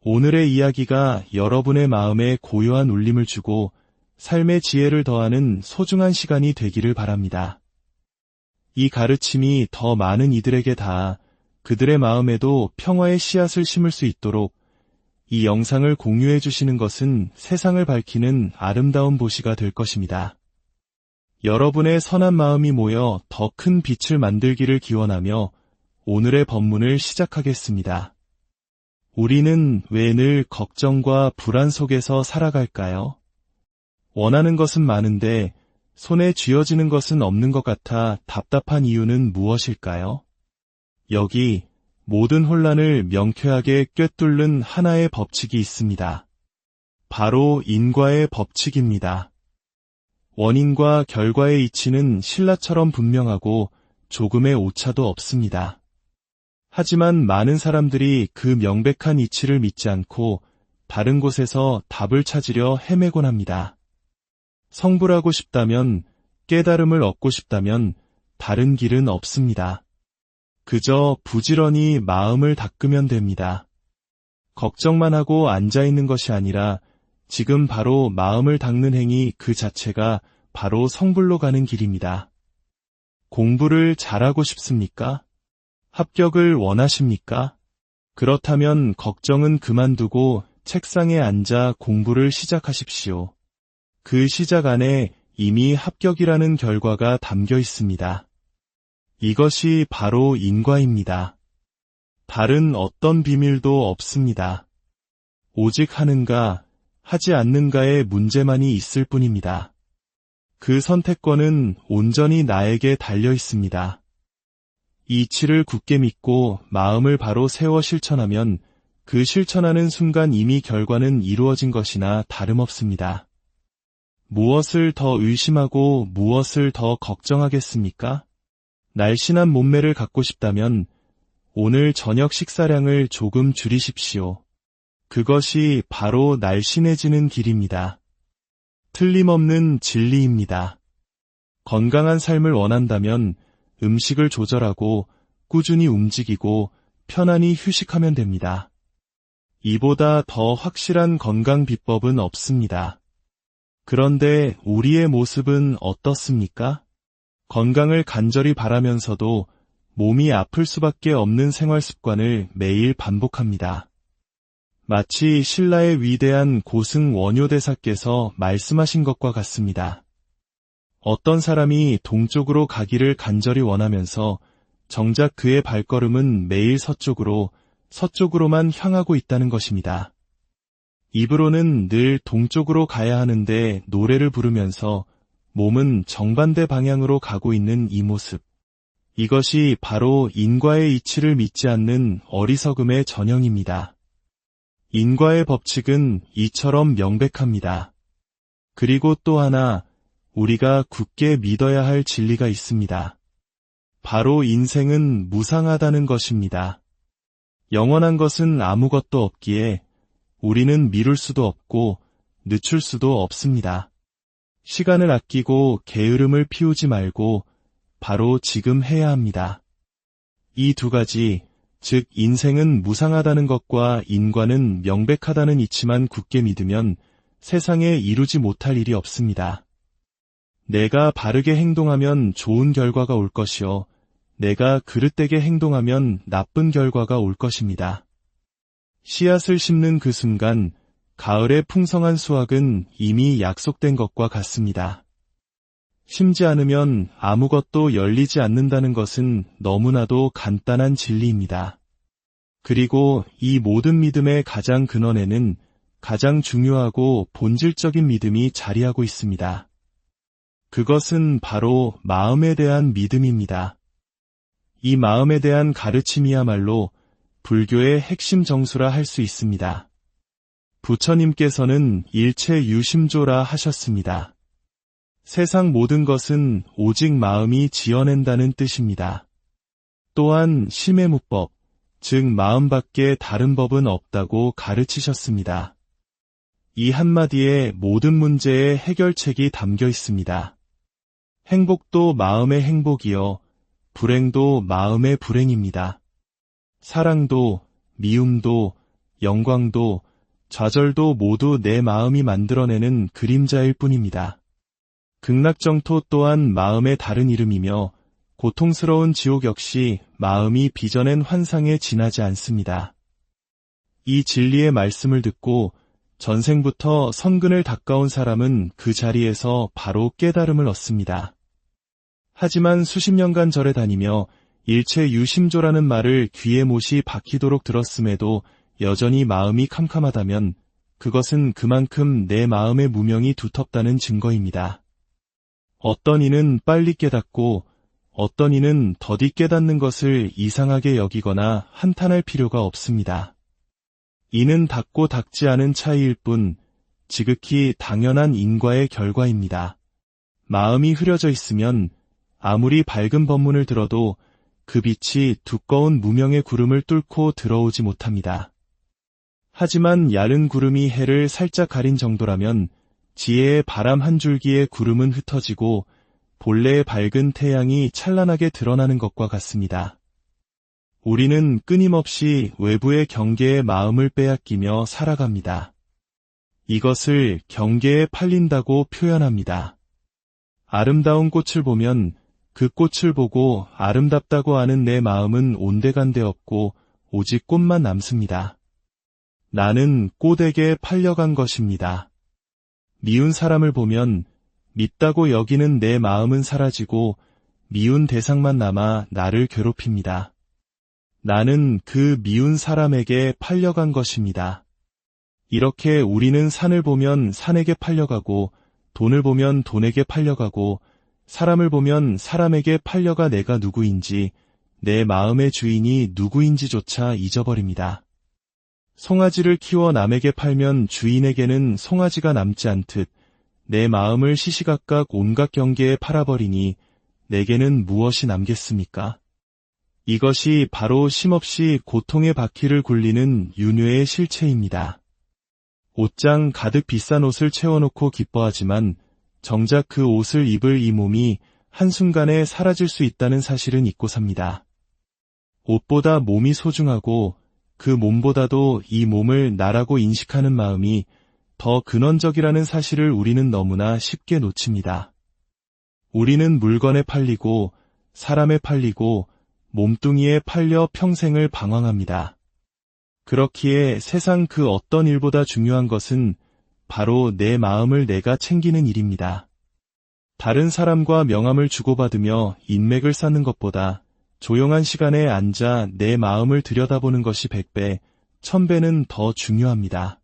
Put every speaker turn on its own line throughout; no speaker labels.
오늘의 이야기가 여러분의 마음에 고요한 울림을 주고 삶의 지혜를 더하는 소중한 시간이 되기를 바랍니다. 이 가르침이 더 많은 이들에게 닿아 그들의 마음에도 평화의 씨앗을 심을 수 있도록 이 영상을 공유해 주시는 것은 세상을 밝히는 아름다운 보시가 될 것입니다. 여러분의 선한 마음이 모여 더 큰 빛을 만들기를 기원하며 오늘의 본문을 시작하겠습니다. 우리는 왜 늘 걱정과 불안 속에서 살아갈까요? 원하는 것은 많은데 손에 쥐어지는 것은 없는 것 같아 답답한 이유는 무엇일까요? 여기 모든 혼란을 명쾌하게 꿰뚫는 하나의 법칙이 있습니다. 바로 인과의 법칙입니다. 원인과 결과의 이치는 신라처럼 분명하고 조금의 오차도 없습니다. 하지만 많은 사람들이 그 명백한 이치를 믿지 않고 다른 곳에서 답을 찾으려 헤매곤 합니다. 성불하고 싶다면, 깨달음을 얻고 싶다면 다른 길은 없습니다. 그저 부지런히 마음을 닦으면 됩니다. 걱정만 하고 앉아있는 것이 아니라 지금 바로 마음을 닦는 행위 그 자체가 바로 성불로 가는 길입니다. 공부를 잘하고 싶습니까? 합격을 원하십니까? 그렇다면 걱정은 그만두고 책상에 앉아 공부를 시작하십시오. 그 시작 안에 이미 합격이라는 결과가 담겨 있습니다. 이것이 바로 인과입니다. 다른 어떤 비밀도 없습니다. 오직 하는가, 하지 않는가의 문제만이 있을 뿐입니다. 그 선택권은 온전히 나에게 달려 있습니다. 이치를 굳게 믿고 마음을 바로 세워 실천하면 그 실천하는 순간 이미 결과는 이루어진 것이나 다름없습니다. 무엇을 더 의심하고 무엇을 더 걱정하겠습니까? 날씬한 몸매를 갖고 싶다면 오늘 저녁 식사량을 조금 줄이십시오. 그것이 바로 날씬해지는 길입니다. 틀림없는 진리입니다. 건강한 삶을 원한다면 음식을 조절하고 꾸준히 움직이고 편안히 휴식하면 됩니다. 이보다 더 확실한 건강 비법은 없습니다. 그런데 우리의 모습은 어떻습니까? 건강을 간절히 바라면서도 몸이 아플 수밖에 없는 생활 습관을 매일 반복합니다. 마치 신라의 위대한 고승 원효대사께서 말씀하신 것과 같습니다. 어떤 사람이 동쪽으로 가기를 간절히 원하면서 정작 그의 발걸음은 매일 서쪽으로만 향하고 있다는 것입니다. 입으로는 늘 동쪽으로 가야 하는데 노래를 부르면서 몸은 정반대 방향으로 가고 있는 이 모습. 이것이 바로 인과의 이치를 믿지 않는 어리석음의 전형입니다. 인과의 법칙은 이처럼 명백합니다. 그리고 또 하나, 우리가 굳게 믿어야 할 진리가 있습니다. 바로 인생은 무상하다는 것입니다. 영원한 것은 아무것도 없기에 우리는 미룰 수도 없고 늦출 수도 없습니다. 시간을 아끼고 게으름을 피우지 말고 바로 지금 해야 합니다. 이 두 가지, 즉 인생은 무상하다는 것과 인과는 명백하다는 이치만 굳게 믿으면 세상에 이루지 못할 일이 없습니다. 내가 바르게 행동하면 좋은 결과가 올 것이요, 내가 그릇되게 행동하면 나쁜 결과가 올 것입니다. 씨앗을 심는 그 순간 가을의 풍성한 수확은 이미 약속된 것과 같습니다. 심지 않으면 아무것도 열리지 않는다는 것은 너무나도 간단한 진리입니다. 그리고 이 모든 믿음의 가장 근원에는 가장 중요하고 본질적인 믿음이 자리하고 있습니다. 그것은 바로 마음에 대한 믿음입니다. 이 마음에 대한 가르침이야말로 불교의 핵심 정수라 할 수 있습니다. 부처님께서는 일체 유심조라 하셨습니다. 세상 모든 것은 오직 마음이 지어낸다는 뜻입니다. 또한 심해무법, 즉 마음밖에 다른 법은 없다고 가르치셨습니다. 이 한마디에 모든 문제의 해결책이 담겨 있습니다. 행복도 마음의 행복이요, 불행도 마음의 불행입니다. 사랑도, 미움도, 영광도, 좌절도 모두 내 마음이 만들어내는 그림자일 뿐입니다. 극락정토 또한 마음의 다른 이름이며 고통스러운 지옥 역시 마음이 빚어낸 환상에 지나지 않습니다. 이 진리의 말씀을 듣고 전생부터 선근을 닦아온 사람은 그 자리에서 바로 깨달음을 얻습니다. 하지만 수십 년간 절에 다니며 일체 유심조라는 말을 귀에 못이 박히도록 들었음에도 여전히 마음이 캄캄하다면 그것은 그만큼 내 마음의 무명이 두텁다는 증거입니다. 어떤 이는 빨리 깨닫고 어떤 이는 더디 깨닫는 것을 이상하게 여기거나 한탄할 필요가 없습니다. 이는 닿고 닿지 않은 차이일 뿐 지극히 당연한 인과의 결과입니다. 마음이 흐려져 있으면 아무리 밝은 법문을 들어도 그 빛이 두꺼운 무명의 구름을 뚫고 들어오지 못합니다. 하지만 얇은 구름이 해를 살짝 가린 정도라면 지혜의 바람 한 줄기의 구름은 흩어지고 본래의 밝은 태양이 찬란하게 드러나는 것과 같습니다. 우리는 끊임없이 외부의 경계에 마음을 빼앗기며 살아갑니다. 이것을 경계에 팔린다고 표현합니다. 아름다운 꽃을 보면 그 꽃을 보고 아름답다고 하는 내 마음은 온데간데 없고 오직 꽃만 남습니다. 나는 꽃에게 팔려간 것입니다. 미운 사람을 보면 밉다고 여기는 내 마음은 사라지고 미운 대상만 남아 나를 괴롭힙니다. 나는 그 미운 사람에게 팔려간 것입니다. 이렇게 우리는 산을 보면 산에게 팔려가고 돈을 보면 돈에게 팔려가고 사람을 보면 사람에게 팔려가 내가 누구인지 내 마음의 주인이 누구인지조차 잊어버립니다. 송아지를 키워 남에게 팔면 주인에게는 송아지가 남지 않듯 내 마음을 시시각각 온갖 경계에 팔아버리니 내게는 무엇이 남겠습니까? 이것이 바로 쉼없이 고통의 바퀴를 굴리는 윤회의 실체입니다. 옷장 가득 비싼 옷을 채워놓고 기뻐하지만 정작 그 옷을 입을 이 몸이 한순간에 사라질 수 있다는 사실은 잊고 삽니다. 옷보다 몸이 소중하고 그 몸보다도 이 몸을 나라고 인식하는 마음이 더 근원적이라는 사실을 우리는 너무나 쉽게 놓칩니다. 우리는 물건에 팔리고 사람에 팔리고 몸뚱이에 팔려 평생을 방황합니다. 그렇기에 세상 그 어떤 일보다 중요한 것은 바로 내 마음을 내가 챙기는 일입니다. 다른 사람과 명함을 주고받으며 인맥을 쌓는 것보다 조용한 시간에 앉아 내 마음을 들여다보는 것이 100배, 1000배는 더 중요합니다.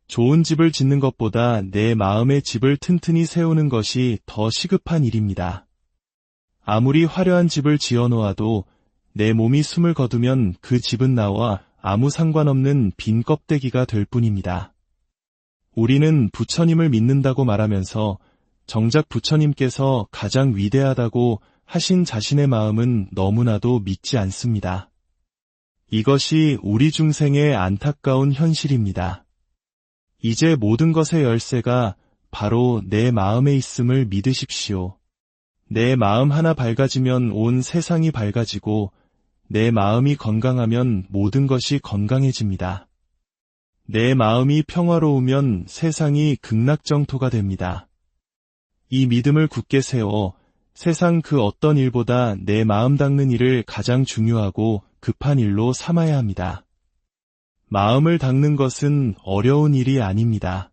좋은 집을 짓는 것보다 내 마음의 집을 튼튼히 세우는 것이 더 시급한 일입니다. 아무리 화려한 집을 지어놓아도 내 몸이 숨을 거두면 그 집은 나와 아무 상관없는 빈 껍데기가 될 뿐입니다. 우리는 부처님을 믿는다고 말하면서 정작 부처님께서 가장 위대하다고 하신 자신의 마음은 너무나도 믿지 않습니다. 이것이 우리 중생의 안타까운 현실입니다. 이제 모든 것의 열쇠가 바로 내 마음에 있음을 믿으십시오. 내 마음 하나 밝아지면 온 세상이 밝아지고 내 마음이 건강하면 모든 것이 건강해집니다. 내 마음이 평화로우면 세상이 극락정토가 됩니다. 이 믿음을 굳게 세워 세상 그 어떤 일보다 내 마음 닦는 일을 가장 중요하고 급한 일로 삼아야 합니다. 마음을 닦는 것은 어려운 일이 아닙니다.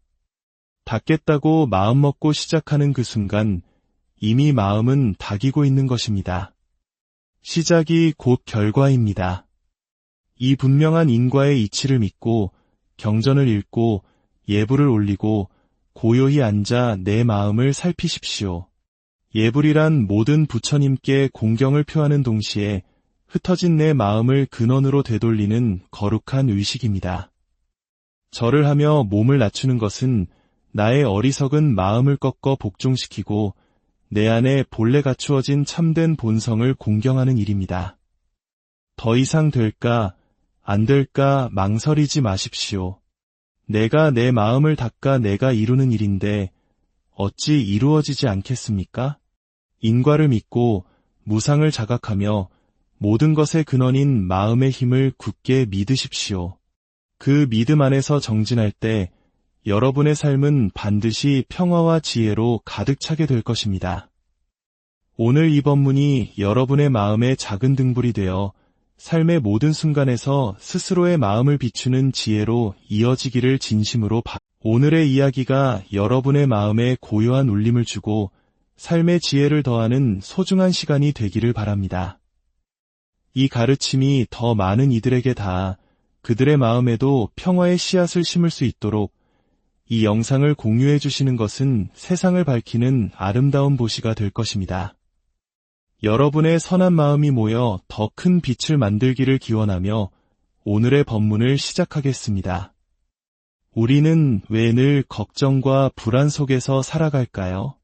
닦겠다고 마음먹고 시작하는 그 순간 이미 마음은 닥이고 있는 것입니다. 시작이 곧 결과입니다. 이 분명한 인과의 이치를 믿고 경전을 읽고 예불을 올리고 고요히 앉아 내 마음을 살피십시오. 예불이란 모든 부처님께 공경을 표하는 동시에 흩어진 내 마음을 근원으로 되돌리는 거룩한 의식입니다. 절을 하며 몸을 낮추는 것은 나의 어리석은 마음을 꺾어 복종시키고 내 안에 본래 갖추어진 참된 본성을 공경하는 일입니다. 더 이상 될까, 안 될까 망설이지 마십시오. 내가 내 마음을 닦아 내가 이루는 일인데 어찌 이루어지지 않겠습니까? 인과를 믿고 무상을 자각하며 모든 것의 근원인 마음의 힘을 굳게 믿으십시오. 그 믿음 안에서 정진할 때 여러분의 삶은 반드시 평화와 지혜로 가득 차게 될 것입니다. 오늘 이 본문이 여러분의 마음의 작은 등불이 되어 삶의 모든 순간에서 스스로의 마음을 비추는 지혜로 이어지기를 진심으로 오늘의 이야기가 여러분의 마음에 고요한 울림을 주고 삶의 지혜를 더하는 소중한 시간이 되기를 바랍니다. 이 가르침이 더 많은 이들에게 닿아 그들의 마음에도 평화의 씨앗을 심을 수 있도록 이 영상을 공유해 주시는 것은 세상을 밝히는 아름다운 보시가 될 것입니다. 여러분의 선한 마음이 모여 더 큰 빛을 만들기를 기원하며 오늘의 본문을 시작하겠습니다. 우리는 왜 늘 걱정과 불안 속에서 살아갈까요?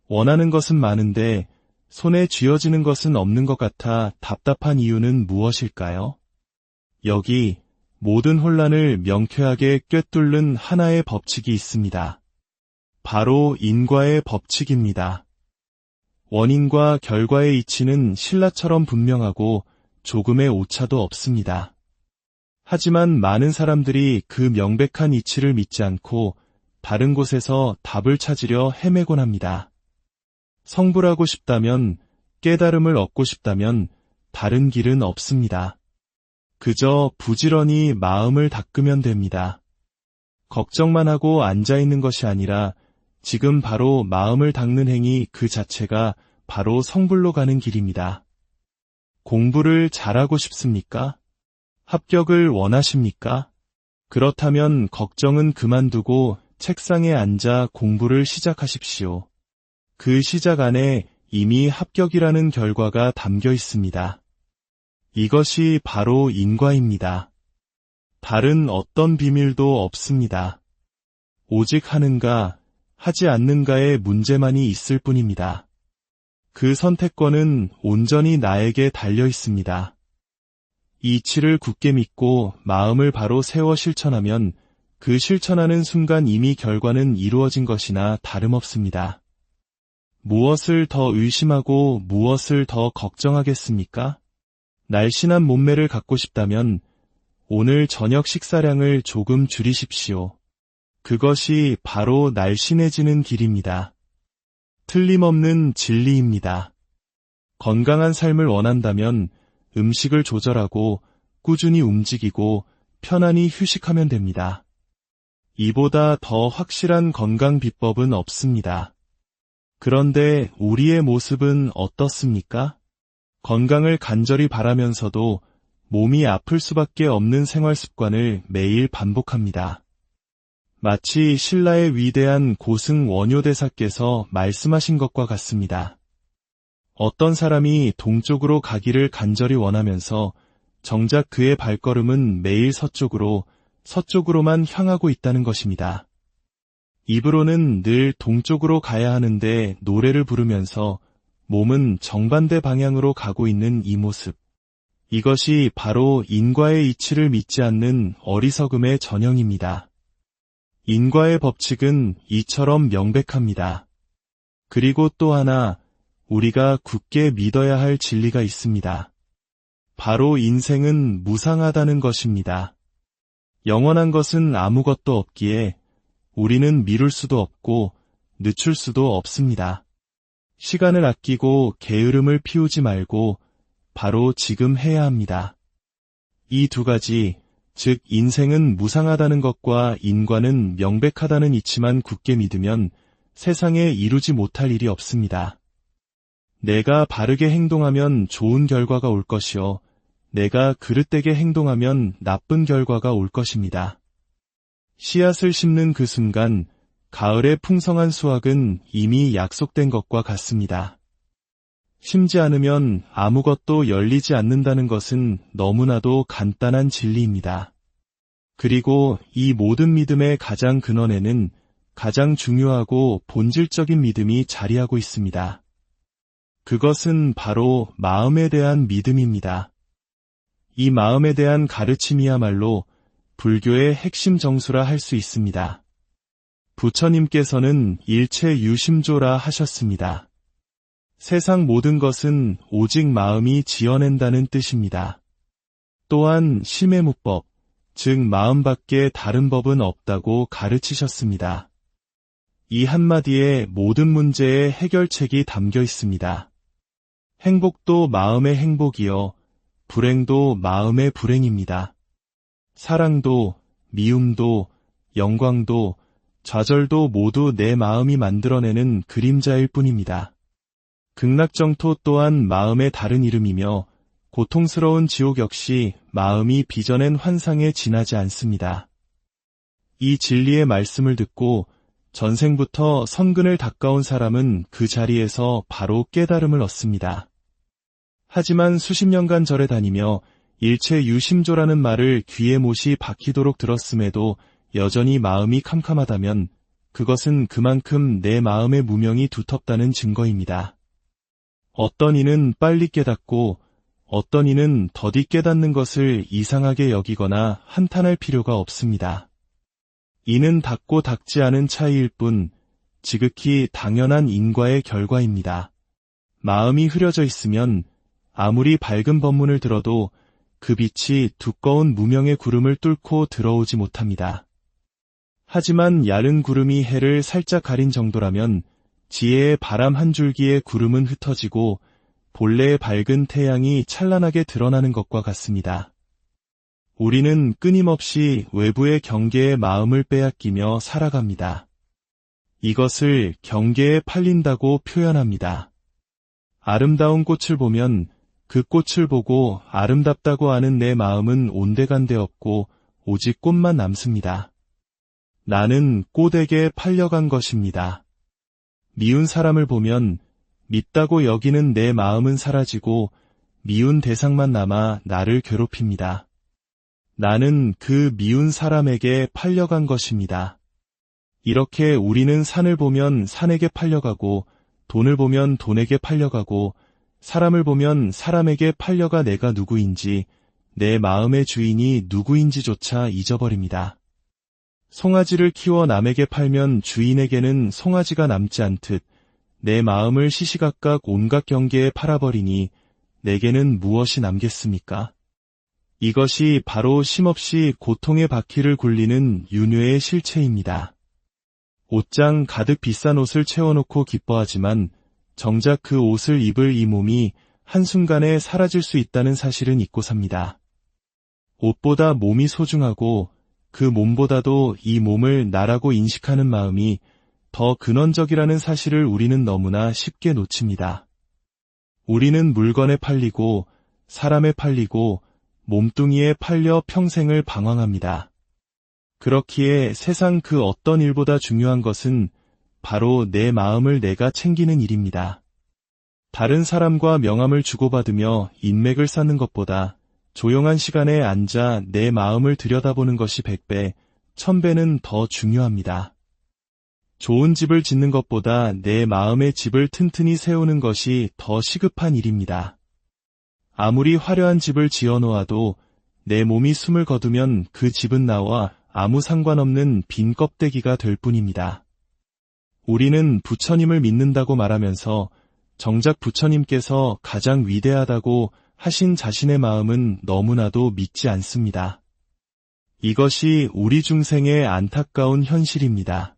원하는 것은 많은데 손에 쥐어지는 것은 없는 것 같아 답답한 이유는 무엇일까요? 여기 모든 혼란을 명쾌하게 꿰뚫는 하나의 법칙이 있습니다. 바로 인과의 법칙입니다. 원인과 결과의 이치는 신라처럼 분명하고 조금의 오차도 없습니다. 하지만 많은 사람들이 그 명백한 이치를 믿지 않고 다른 곳에서 답을 찾으려 헤매곤 합니다. 성불하고 싶다면, 깨달음을 얻고 싶다면 다른 길은 없습니다. 그저 부지런히 마음을 닦으면 됩니다. 걱정만 하고 앉아있는 것이 아니라 지금 바로 마음을 닦는 행위 그 자체가 바로 성불로 가는 길입니다. 공부를 잘하고 싶습니까? 합격을 원하십니까? 그렇다면 걱정은 그만두고 책상에 앉아 공부를 시작하십시오. 그 시작 안에 이미 합격이라는 결과가 담겨 있습니다. 이것이 바로 인과입니다. 다른 어떤 비밀도 없습니다. 오직 하는가, 하지 않는가의 문제만이 있을 뿐입니다. 그 선택권은 온전히 나에게 달려 있습니다. 이치를 굳게 믿고 마음을 바로 세워 실천하면 그 실천하는 순간 이미 결과는 이루어진 것이나 다름없습니다. 무엇을 더 의심하고 무엇을 더 걱정하겠습니까? 날씬한 몸매를 갖고 싶다면 오늘 저녁 식사량을 조금 줄이십시오. 그것이 바로 날씬해지는 길입니다. 틀림없는 진리입니다. 건강한 삶을 원한다면 음식을 조절하고 꾸준히 움직이고 편안히 휴식하면 됩니다. 이보다 더 확실한 건강 비법은 없습니다. 그런데 우리의 모습은 어떻습니까? 건강을 간절히 바라면서도 몸이 아플 수밖에 없는 생활 습관을 매일 반복합니다. 마치 신라의 위대한 고승 원효대사께서 말씀하신 것과 같습니다. 어떤 사람이 동쪽으로 가기를 간절히 원하면서 정작 그의 발걸음은 매일 서쪽으로만 향하고 있다는 것입니다. 입으로는 늘 동쪽으로 가야 하는데 노래를 부르면서 몸은 정반대 방향으로 가고 있는 이 모습. 이것이 바로 인과의 이치를 믿지 않는 어리석음의 전형입니다. 인과의 법칙은 이처럼 명백합니다. 그리고 또 하나 우리가 굳게 믿어야 할 진리가 있습니다. 바로 인생은 무상하다는 것입니다. 영원한 것은 아무것도 없기에 우리는 미룰 수도 없고 늦출 수도 없습니다. 시간을 아끼고 게으름을 피우지 말고 바로 지금 해야 합니다. 이 두 가지, 즉 인생은 무상하다는 것과 인과는 명백하다는 이치만 굳게 믿으면 세상에 이루지 못할 일이 없습니다. 내가 바르게 행동하면 좋은 결과가 올 것이요, 내가 그릇되게 행동하면 나쁜 결과가 올 것입니다. 씨앗을 심는 그 순간 가을의 풍성한 수확은 이미 약속된 것과 같습니다. 심지 않으면 아무것도 열리지 않는다는 것은 너무나도 간단한 진리입니다. 그리고 이 모든 믿음의 가장 근원에는 가장 중요하고 본질적인 믿음이 자리하고 있습니다. 그것은 바로 마음에 대한 믿음입니다. 이 마음에 대한 가르침이야말로 불교의 핵심 정수라 할 수 있습니다. 부처님께서는 일체 유심조라 하셨습니다. 세상 모든 것은 오직 마음이 지어낸다는 뜻입니다. 또한 심해무법, 즉 마음밖에 다른 법은 없다고 가르치셨습니다. 이 한마디에 모든 문제의 해결책이 담겨 있습니다. 행복도 마음의 행복이요, 불행도 마음의 불행입니다. 사랑도, 미움도, 영광도, 좌절도 모두 내 마음이 만들어내는 그림자일 뿐입니다. 극락정토 또한 마음의 다른 이름이며 고통스러운 지옥 역시 마음이 빚어낸 환상에 지나지 않습니다. 이 진리의 말씀을 듣고 전생부터 선근을 닦아온 사람은 그 자리에서 바로 깨달음을 얻습니다. 하지만 수십 년간 절에 다니며 일체 유심조라는 말을 귀에 못이 박히도록 들었음에도 여전히 마음이 캄캄하다면 그것은 그만큼 내 마음의 무명이 두텁다는 증거입니다. 어떤 이는 빨리 깨닫고 어떤 이는 더디 깨닫는 것을 이상하게 여기거나 한탄할 필요가 없습니다. 이는 닿고 닿지 않은 차이일 뿐 지극히 당연한 인과의 결과입니다. 마음이 흐려져 있으면 아무리 밝은 법문을 들어도 그 빛이 두꺼운 무명의 구름을 뚫고 들어오지 못합니다. 하지만 얇은 구름이 해를 살짝 가린 정도라면 지혜의 바람 한 줄기의 구름은 흩어지고 본래의 밝은 태양이 찬란하게 드러나는 것과 같습니다. 우리는 끊임없이 외부의 경계에 마음을 빼앗기며 살아갑니다. 이것을 경계에 팔린다고 표현합니다. 아름다운 꽃을 보면 그 꽃을 보고 아름답다고 하는 내 마음은 온데간데 없고 오직 꽃만 남습니다. 나는 꽃에게 팔려간 것입니다. 미운 사람을 보면 밉다고 여기는 내 마음은 사라지고 미운 대상만 남아 나를 괴롭힙니다. 나는 그 미운 사람에게 팔려간 것입니다. 이렇게 우리는 산을 보면 산에게 팔려가고 돈을 보면 돈에게 팔려가고 사람을 보면 사람에게 팔려가 내가 누구인지 내 마음의 주인이 누구인지조차 잊어버립니다. 송아지를 키워 남에게 팔면 주인에게는 송아지가 남지 않듯 내 마음을 시시각각 온갖 경계에 팔아버리니 내게는 무엇이 남겠습니까? 이것이 바로 쉼없이 고통의 바퀴를 굴리는 윤회의 실체입니다. 옷장 가득 비싼 옷을 채워놓고 기뻐하지만 정작 그 옷을 입을 이 몸이 한순간에 사라질 수 있다는 사실은 잊고 삽니다. 옷보다 몸이 소중하고 그 몸보다도 이 몸을 나라고 인식하는 마음이 더 근원적이라는 사실을 우리는 너무나 쉽게 놓칩니다. 우리는 물건에 팔리고 사람에 팔리고 몸뚱이에 팔려 평생을 방황합니다. 그렇기에 세상 그 어떤 일보다 중요한 것은 바로 내 마음을 내가 챙기는 일입니다. 다른 사람과 명함을 주고받으며 인맥을 쌓는 것보다 조용한 시간에 앉아 내 마음을 들여다보는 것이 100배, 1000배는 더 중요합니다. 좋은 집을 짓는 것보다 내 마음의 집을 튼튼히 세우는 것이 더 시급한 일입니다. 아무리 화려한 집을 지어놓아도 내 몸이 숨을 거두면 그 집은 나와 아무 상관없는 빈 껍데기가 될 뿐입니다. 우리는 부처님을 믿는다고 말하면서 정작 부처님께서 가장 위대하다고 하신 자신의 마음은 너무나도 믿지 않습니다. 이것이 우리 중생의 안타까운 현실입니다.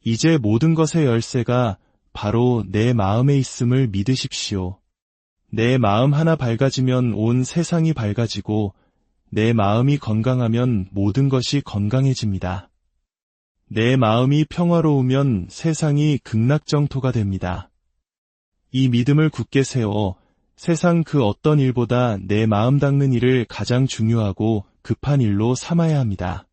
이제 모든 것의 열쇠가 바로 내 마음에 있음을 믿으십시오. 내 마음 하나 밝아지면 온 세상이 밝아지고 내 마음이 건강하면 모든 것이 건강해집니다. 내 마음이 평화로우면 세상이 극락정토가 됩니다. 이 믿음을 굳게 세워 세상 그 어떤 일보다 내 마음 닦는 일을 가장 중요하고 급한 일로 삼아야 합니다.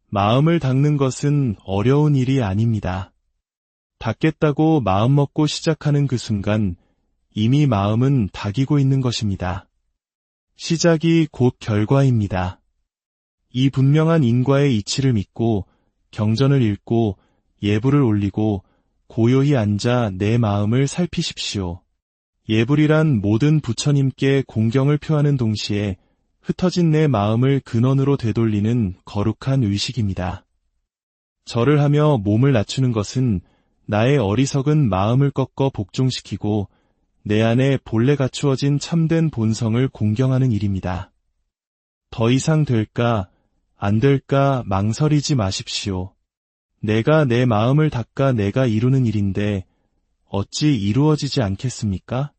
마음을 닦는 것은 어려운 일이 아닙니다. 닦겠다고 마음먹고 시작하는 그 순간 이미 마음은 닦이고 있는 것입니다. 시작이 곧 결과입니다. 이 분명한 인과의 이치를 믿고 경전을 읽고 예불을 올리고 고요히 앉아 내 마음을 살피십시오. 예불이란 모든 부처님께 공경을 표하는 동시에 흩어진 내 마음을 근원으로 되돌리는 거룩한 의식입니다. 절을 하며 몸을 낮추는 것은 나의 어리석은 마음을 꺾어 복종시키고 내 안에 본래 갖추어진 참된 본성을 공경하는 일입니다. 더 이상 될까, 안 될까 망설이지 마십시오. 내가 내 마음을 닦아 내가 이루는 일인데 어찌 이루어지지 않겠습니까?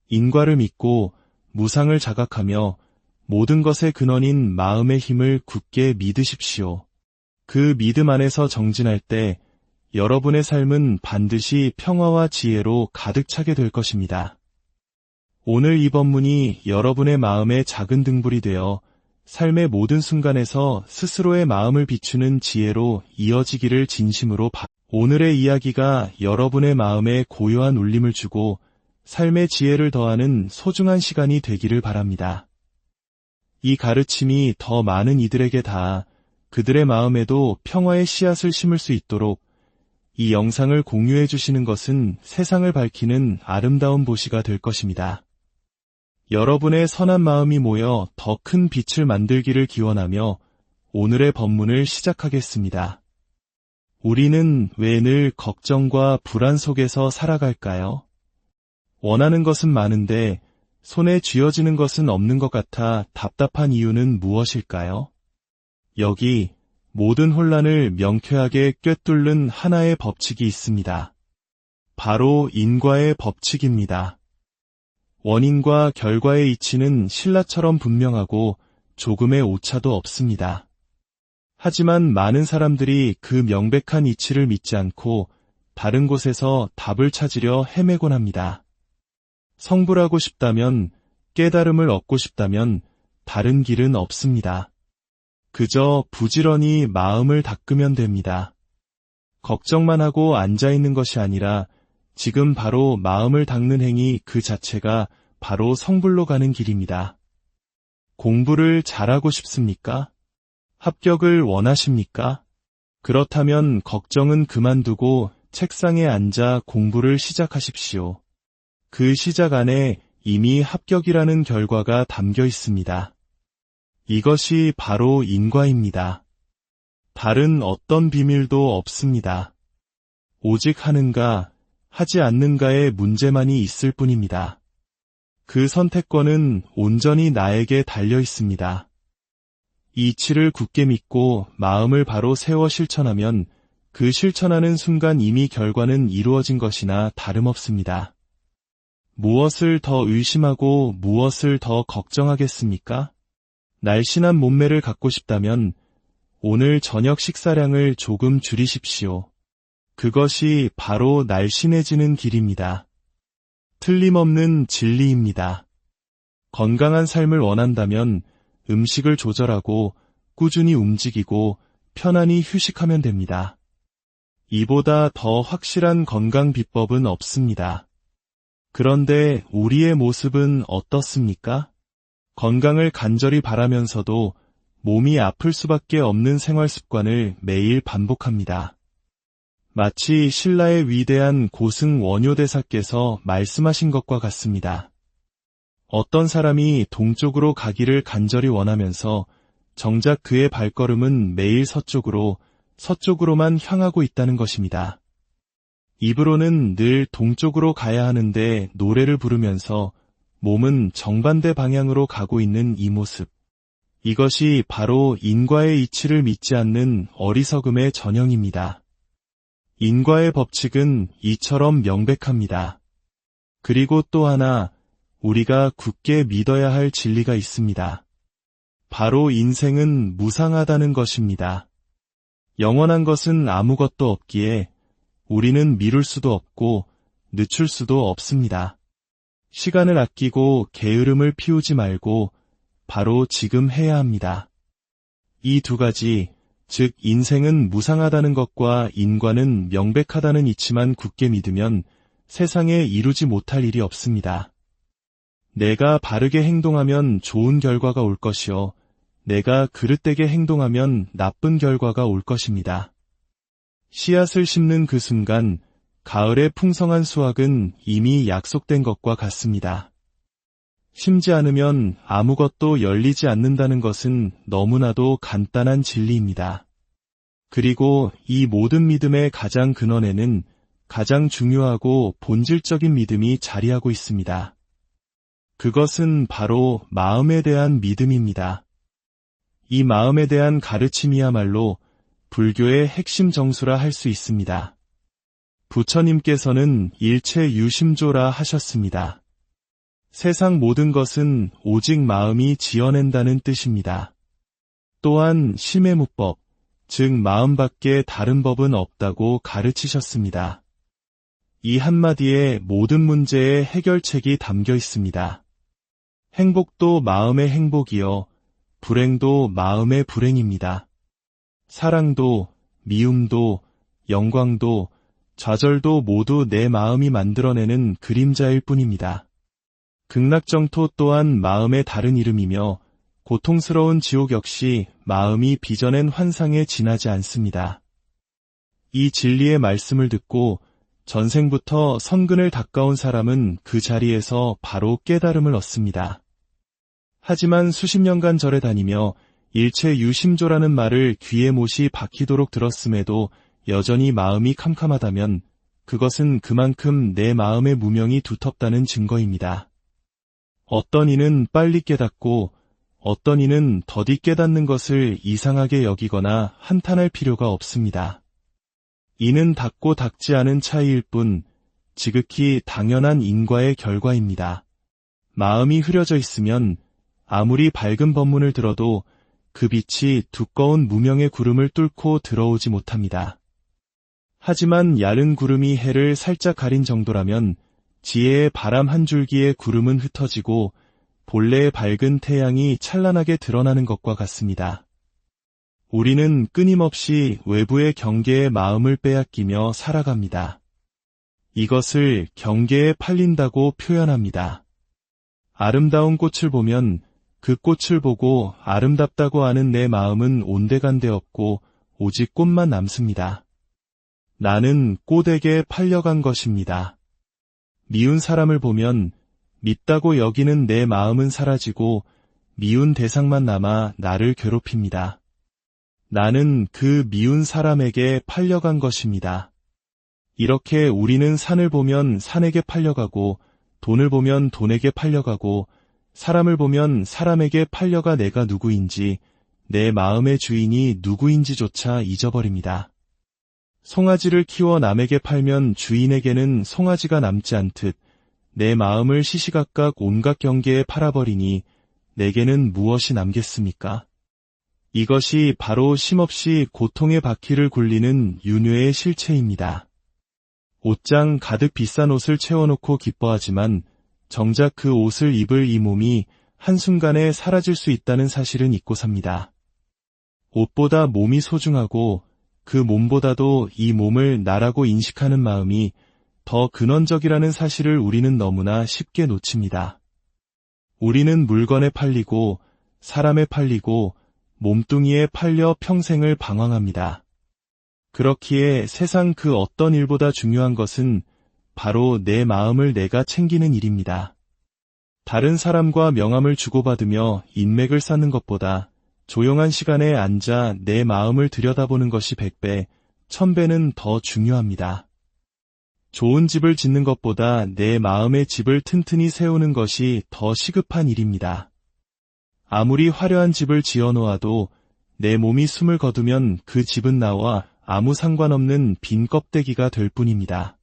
인과를 믿고 무상을 자각하며 모든 것의 근원인 마음의 힘을 굳게 믿으십시오. 그 믿음 안에서 정진할 때 여러분의 삶은 반드시 평화와 지혜로 가득 차게 될 것입니다. 오늘 이 법문이 여러분의 마음에 작은 등불이 되어 삶의 모든 순간에서 스스로의 마음을 비추는 지혜로 이어지기를 진심으로 오늘의 이야기가 여러분의 마음에 고요한 울림을 주고 삶의 지혜를 더하는 소중한 시간이 되기를 바랍니다. 이 가르침이 더 많은 이들에게 닿아 그들의 마음에도 평화의 씨앗을 심을 수 있도록 이 영상을 공유해 주시는 것은 세상을 밝히는 아름다운 보시가 될 것입니다. 여러분의 선한 마음이 모여 더 큰 빛을 만들기를 기원하며 오늘의 법문을 시작하겠습니다. 우리는 왜 늘 걱정과 불안 속에서 살아갈까요? 원하는 것은 많은데 손에 쥐어지는 것은 없는 것 같아 답답한 이유는 무엇일까요? 여기 모든 혼란을 명쾌하게 꿰뚫는 하나의 법칙이 있습니다. 바로 인과의 법칙입니다. 원인과 결과의 이치는 신라처럼 분명하고 조금의 오차도 없습니다. 하지만 많은 사람들이 그 명백한 이치를 믿지 않고 다른 곳에서 답을 찾으려 헤매곤 합니다. 성불하고 싶다면, 깨달음을 얻고 싶다면 다른 길은 없습니다. 그저 부지런히 마음을 닦으면 됩니다. 걱정만 하고 앉아있는 것이 아니라 지금 바로 마음을 닦는 행위 그 자체가 바로 성불로 가는 길입니다. 공부를 잘하고 싶습니까? 합격을 원하십니까? 그렇다면 걱정은 그만두고 책상에 앉아 공부를 시작하십시오. 그 시작 안에 이미 합격이라는 결과가 담겨 있습니다. 이것이 바로 인과입니다. 다른 어떤 비밀도 없습니다. 오직 하는가, 하지 않는가의 문제만이 있을 뿐입니다. 그 선택권은 온전히 나에게 달려 있습니다. 이치를 굳게 믿고 마음을 바로 세워 실천하면 그 실천하는 순간 이미 결과는 이루어진 것이나 다름없습니다. 무엇을 더 의심하고 무엇을 더 걱정하겠습니까? 날씬한 몸매를 갖고 싶다면 오늘 저녁 식사량을 조금 줄이십시오. 그것이 바로 날씬해지는 길입니다. 틀림없는 진리입니다. 건강한 삶을 원한다면 음식을 조절하고 꾸준히 움직이고 편안히 휴식하면 됩니다. 이보다 더 확실한 건강 비법은 없습니다. 그런데 우리의 모습은 어떻습니까? 건강을 간절히 바라면서도 몸이 아플 수밖에 없는 생활 습관을 매일 반복합니다. 마치 신라의 위대한 고승 원효대사께서 말씀하신 것과 같습니다. 어떤 사람이 동쪽으로 가기를 간절히 원하면서 정작 그의 발걸음은 매일 서쪽으로만 향하고 있다는 것입니다. 입으로는 늘 동쪽으로 가야 하는데 노래를 부르면서 몸은 정반대 방향으로 가고 있는 이 모습. 이것이 바로 인과의 이치를 믿지 않는 어리석음의 전형입니다. 인과의 법칙은 이처럼 명백합니다. 그리고 또 하나 우리가 굳게 믿어야 할 진리가 있습니다. 바로 인생은 무상하다는 것입니다. 영원한 것은 아무것도 없기에 우리는 미룰 수도 없고 늦출 수도 없습니다. 시간을 아끼고 게으름을 피우지 말고 바로 지금 해야 합니다. 이 두 가지, 즉 인생은 무상하다는 것과 인과는 명백하다는 이치만 굳게 믿으면 세상에 이루지 못할 일이 없습니다. 내가 바르게 행동하면 좋은 결과가 올 것이요, 내가 그릇되게 행동하면 나쁜 결과가 올 것입니다. 씨앗을 심는 그 순간 가을의 풍성한 수확은 이미 약속된 것과 같습니다. 심지 않으면 아무것도 열리지 않는다는 것은 너무나도 간단한 진리입니다. 그리고 이 모든 믿음의 가장 근원에는 가장 중요하고 본질적인 믿음이 자리하고 있습니다. 그것은 바로 마음에 대한 믿음입니다. 이 마음에 대한 가르침이야말로 불교의 핵심 정수라 할 수 있습니다. 부처님께서는 일체 유심조라 하셨습니다. 세상 모든 것은 오직 마음이 지어낸다는 뜻입니다. 또한 심해무법, 즉 마음밖에 다른 법은 없다고 가르치셨습니다. 이 한마디에 모든 문제의 해결책이 담겨 있습니다. 행복도 마음의 행복이요, 불행도 마음의 불행입니다. 사랑도, 미움도, 영광도, 좌절도 모두 내 마음이 만들어내는 그림자일 뿐입니다. 극락정토 또한 마음의 다른 이름이며 고통스러운 지옥 역시 마음이 빚어낸 환상에 지나지 않습니다. 이 진리의 말씀을 듣고 전생부터 선근을 닦아온 사람은 그 자리에서 바로 깨달음을 얻습니다. 하지만 수십 년간 절에 다니며 일체 유심조라는 말을 귀에 못이 박히도록 들었음에도 여전히 마음이 캄캄하다면 그것은 그만큼 내 마음의 무명이 두텁다는 증거입니다. 어떤 이는 빨리 깨닫고 어떤 이는 더디 깨닫는 것을 이상하게 여기거나 한탄할 필요가 없습니다. 이는 닿고 닿지 않은 차이일 뿐 지극히 당연한 인과의 결과입니다. 마음이 흐려져 있으면 아무리 밝은 법문을 들어도 그 빛이 두꺼운 무명의 구름을 뚫고 들어오지 못합니다. 하지만 얇은 구름이 해를 살짝 가린 정도라면 지혜의 바람 한 줄기의 구름은 흩어지고 본래의 밝은 태양이 찬란하게 드러나는 것과 같습니다. 우리는 끊임없이 외부의 경계에 마음을 빼앗기며 살아갑니다. 이것을 경계에 팔린다고 표현합니다. 아름다운 꽃을 보면 그 꽃을 보고 아름답다고 하는 내 마음은 온데간데 없고 오직 꽃만 남습니다. 나는 꽃에게 팔려간 것입니다. 미운 사람을 보면 밉다고 여기는 내 마음은 사라지고 미운 대상만 남아 나를 괴롭힙니다. 나는 그 미운 사람에게 팔려간 것입니다. 이렇게 우리는 산을 보면 산에게 팔려가고 돈을 보면 돈에게 팔려가고 사람을 보면 사람에게 팔려가 내가 누구인지 내 마음의 주인이 누구인지조차 잊어버립니다. 송아지를 키워 남에게 팔면 주인에게는 송아지가 남지 않듯 내 마음을 시시각각 온갖 경계에 팔아버리니 내게는 무엇이 남겠습니까? 이것이 바로 쉼없이 고통의 바퀴를 굴리는 윤회의 실체입니다. 옷장 가득 비싼 옷을 채워놓고 기뻐하지만 정작 그 옷을 입을 이 몸이 한순간에 사라질 수 있다는 사실은 잊고 삽니다. 옷보다 몸이 소중하고 그 몸보다도 이 몸을 나라고 인식하는 마음이 더 근원적이라는 사실을 우리는 너무나 쉽게 놓칩니다. 우리는 물건에 팔리고 사람에 팔리고 몸뚱이에 팔려 평생을 방황합니다. 그렇기에 세상 그 어떤 일보다 중요한 것은 바로 내 마음을 내가 챙기는 일입니다. 다른 사람과 명함을 주고받으며 인맥을 쌓는 것보다 조용한 시간에 앉아 내 마음을 들여다보는 것이 100배, 1000배는 더 중요합니다. 좋은 집을 짓는 것보다 내 마음의 집을 튼튼히 세우는 것이 더 시급한 일입니다. 아무리 화려한 집을 지어놓아도 내 몸이 숨을 거두면 그 집은 나와 아무 상관없는 빈 껍데기가 될 뿐입니다.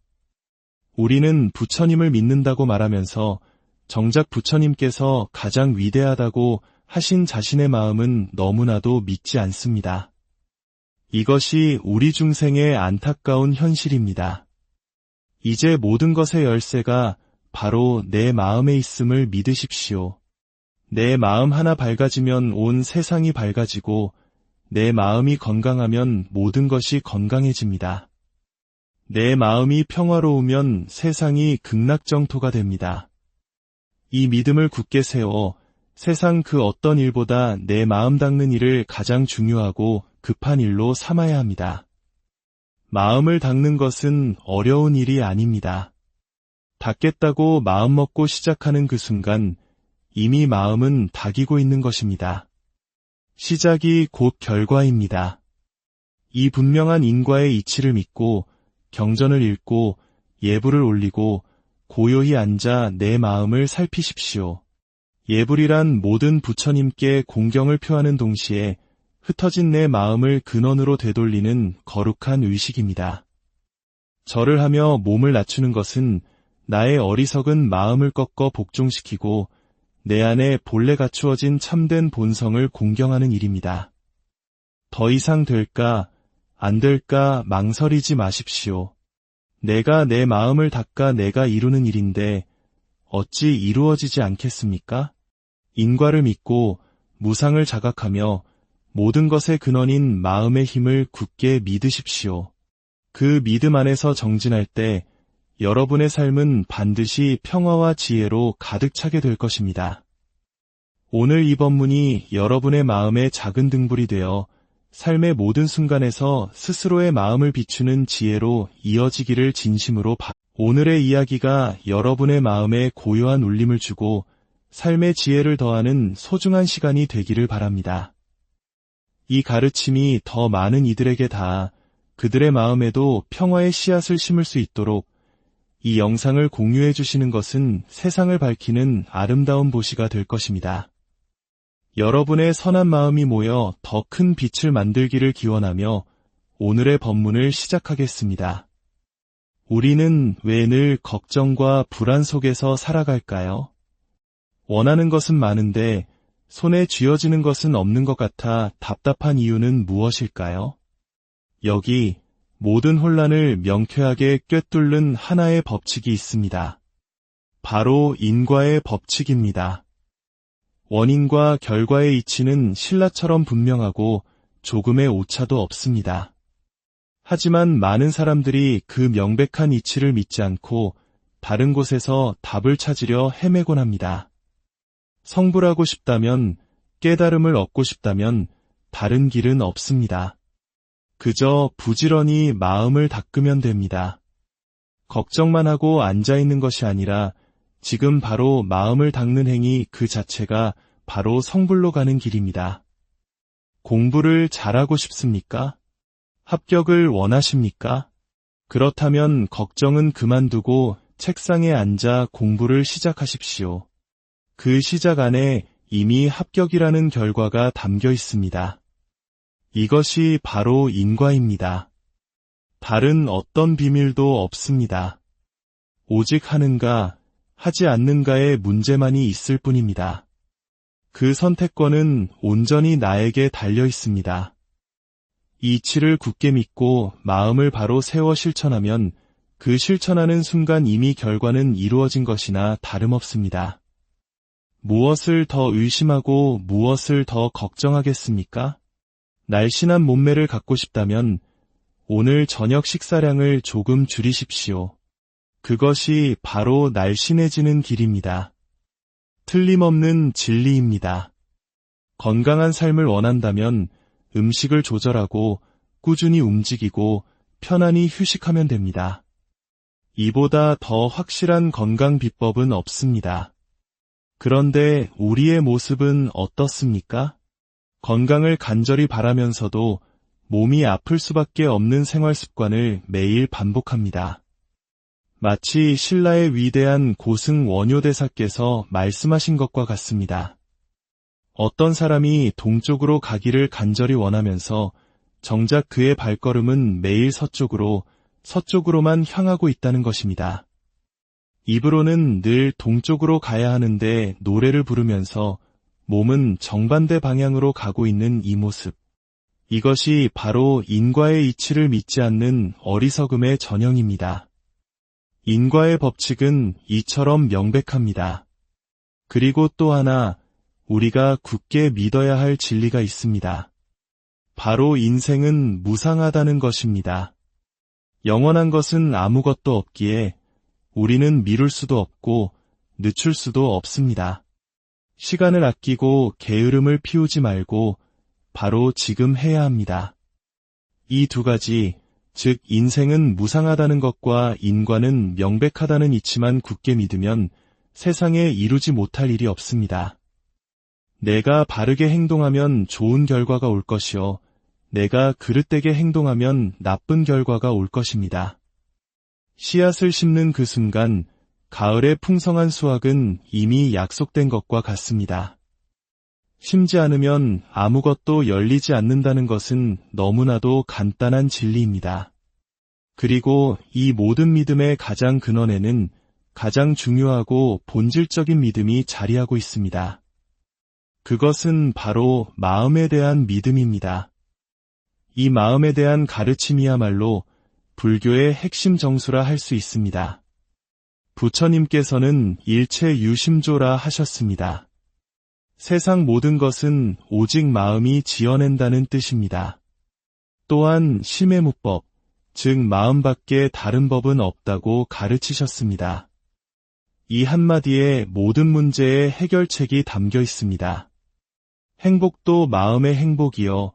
우리는 부처님을 믿는다고 말하면서 정작 부처님께서 가장 위대하다고 하신 자신의 마음은 너무나도 믿지 않습니다. 이것이 우리 중생의 안타까운 현실입니다. 이제 모든 것의 열쇠가 바로 내 마음에 있음을 믿으십시오. 내 마음 하나 밝아지면 온 세상이 밝아지고 내 마음이 건강하면 모든 것이 건강해집니다. 내 마음이 평화로우면 세상이 극락정토가 됩니다. 이 믿음을 굳게 세워 세상 그 어떤 일보다 내 마음 닦는 일을 가장 중요하고 급한 일로 삼아야 합니다. 마음을 닦는 것은 어려운 일이 아닙니다. 닦겠다고 마음먹고 시작하는 그 순간 이미 마음은 닦이고 있는 것입니다. 시작이 곧 결과입니다. 이 분명한 인과의 이치를 믿고 경전을 읽고 예불을 올리고 고요히 앉아 내 마음을 살피십시오. 예불이란 모든 부처님께 공경을 표하는 동시에 흩어진 내 마음을 근원으로 되돌리는 거룩한 의식입니다. 절을 하며 몸을 낮추는 것은 나의 어리석은 마음을 꺾어 복종시키고 내 안에 본래 갖추어진 참된 본성을 공경하는 일입니다. 더 이상 될까, 안 될까 망설이지 마십시오. 내가 내 마음을 닦아 내가 이루는 일인데 어찌 이루어지지 않겠습니까? 인과를 믿고 무상을 자각하며 모든 것의 근원인 마음의 힘을 굳게 믿으십시오. 그 믿음 안에서 정진할 때 여러분의 삶은 반드시 평화와 지혜로 가득 차게 될 것입니다. 오늘 이 법문이 여러분의 마음에 작은 등불이 되어 삶의 모든 순간에서 스스로의 마음을 비추는 지혜로 이어지기를 진심으로 오늘의 이야기가 여러분의 마음에 고요한 울림을 주고 삶의 지혜를 더하는 소중한 시간이 되기를 바랍니다. 이 가르침이 더 많은 이들에게 닿아 그들의 마음에도 평화의 씨앗을 심을 수 있도록 이 영상을 공유해 주시는 것은 세상을 밝히는 아름다운 보시가 될 것입니다. 여러분의 선한 마음이 모여 더 큰 빛을 만들기를 기원하며 오늘의 법문을 시작하겠습니다. 우리는 왜 늘 걱정과 불안 속에서 살아갈까요? 원하는 것은 많은데 손에 쥐어지는 것은 없는 것 같아 답답한 이유는 무엇일까요? 여기 모든 혼란을 명쾌하게 꿰뚫는 하나의 법칙이 있습니다. 바로 인과의 법칙입니다. 원인과 결과의 이치는 신라처럼 분명하고 조금의 오차도 없습니다. 하지만 많은 사람들이 그 명백한 이치를 믿지 않고 다른 곳에서 답을 찾으려 헤매곤 합니다. 성불하고 싶다면, 깨달음을 얻고 싶다면 다른 길은 없습니다. 그저 부지런히 마음을 닦으면 됩니다. 걱정만 하고 앉아있는 것이 아니라 지금 바로 마음을 닦는 행위 그 자체가 바로 성불로 가는 길입니다. 공부를 잘하고 싶습니까? 합격을 원하십니까? 그렇다면 걱정은 그만두고 책상에 앉아 공부를 시작하십시오. 그 시작 안에 이미 합격이라는 결과가 담겨 있습니다. 이것이 바로 인과입니다. 다른 어떤 비밀도 없습니다. 오직 하는가, 하지 않는가의 문제만이 있을 뿐입니다. 그 선택권은 온전히 나에게 달려 있습니다. 이치를 굳게 믿고 마음을 바로 세워 실천하면 그 실천하는 순간 이미 결과는 이루어진 것이나 다름없습니다. 무엇을 더 의심하고 무엇을 더 걱정하겠습니까? 날씬한 몸매를 갖고 싶다면 오늘 저녁 식사량을 조금 줄이십시오. 그것이 바로 날씬해지는 길입니다. 틀림없는 진리입니다. 건강한 삶을 원한다면 음식을 조절하고 꾸준히 움직이고 편안히 휴식하면 됩니다. 이보다 더 확실한 건강 비법은 없습니다. 그런데 우리의 모습은 어떻습니까? 건강을 간절히 바라면서도 몸이 아플 수밖에 없는 생활 습관을 매일 반복합니다. 마치 신라의 위대한 고승 원효대사께서 말씀하신 것과 같습니다. 어떤 사람이 동쪽으로 가기를 간절히 원하면서 정작 그의 발걸음은 매일 서쪽으로만 향하고 있다는 것입니다. 입으로는 늘 동쪽으로 가야 하는데 노래를 부르면서 몸은 정반대 방향으로 가고 있는 이 모습. 이것이 바로 인과의 이치를 믿지 않는 어리석음의 전형입니다. 인과의 법칙은 이처럼 명백합니다. 그리고 또 하나 우리가 굳게 믿어야 할 진리가 있습니다. 바로 인생은 무상하다는 것입니다. 영원한 것은 아무것도 없기에 우리는 미룰 수도 없고 늦출 수도 없습니다. 시간을 아끼고 게으름을 피우지 말고 바로 지금 해야 합니다. 이 두 가지, 즉 인생은 무상하다는 것과 인과는 명백하다는 이치만 굳게 믿으면 세상에 이루지 못할 일이 없습니다. 내가 바르게 행동하면 좋은 결과가 올 것이요, 내가 그릇되게 행동하면 나쁜 결과가 올 것입니다. 씨앗을 심는 그 순간 가을의 풍성한 수확은 이미 약속된 것과 같습니다. 심지 않으면 아무것도 열리지 않는다는 것은 너무나도 간단한 진리입니다. 그리고 이 모든 믿음의 가장 근원에는 가장 중요하고 본질적인 믿음이 자리하고 있습니다. 그것은 바로 마음에 대한 믿음입니다. 이 마음에 대한 가르침이야말로 불교의 핵심 정수라 할 수 있습니다. 부처님께서는 일체 유심조라 하셨습니다. 세상 모든 것은 오직 마음이 지어낸다는 뜻입니다. 또한 심해무법, 즉 마음밖에 다른 법은 없다고 가르치셨습니다. 이 한마디에 모든 문제의 해결책이 담겨 있습니다. 행복도 마음의 행복이요,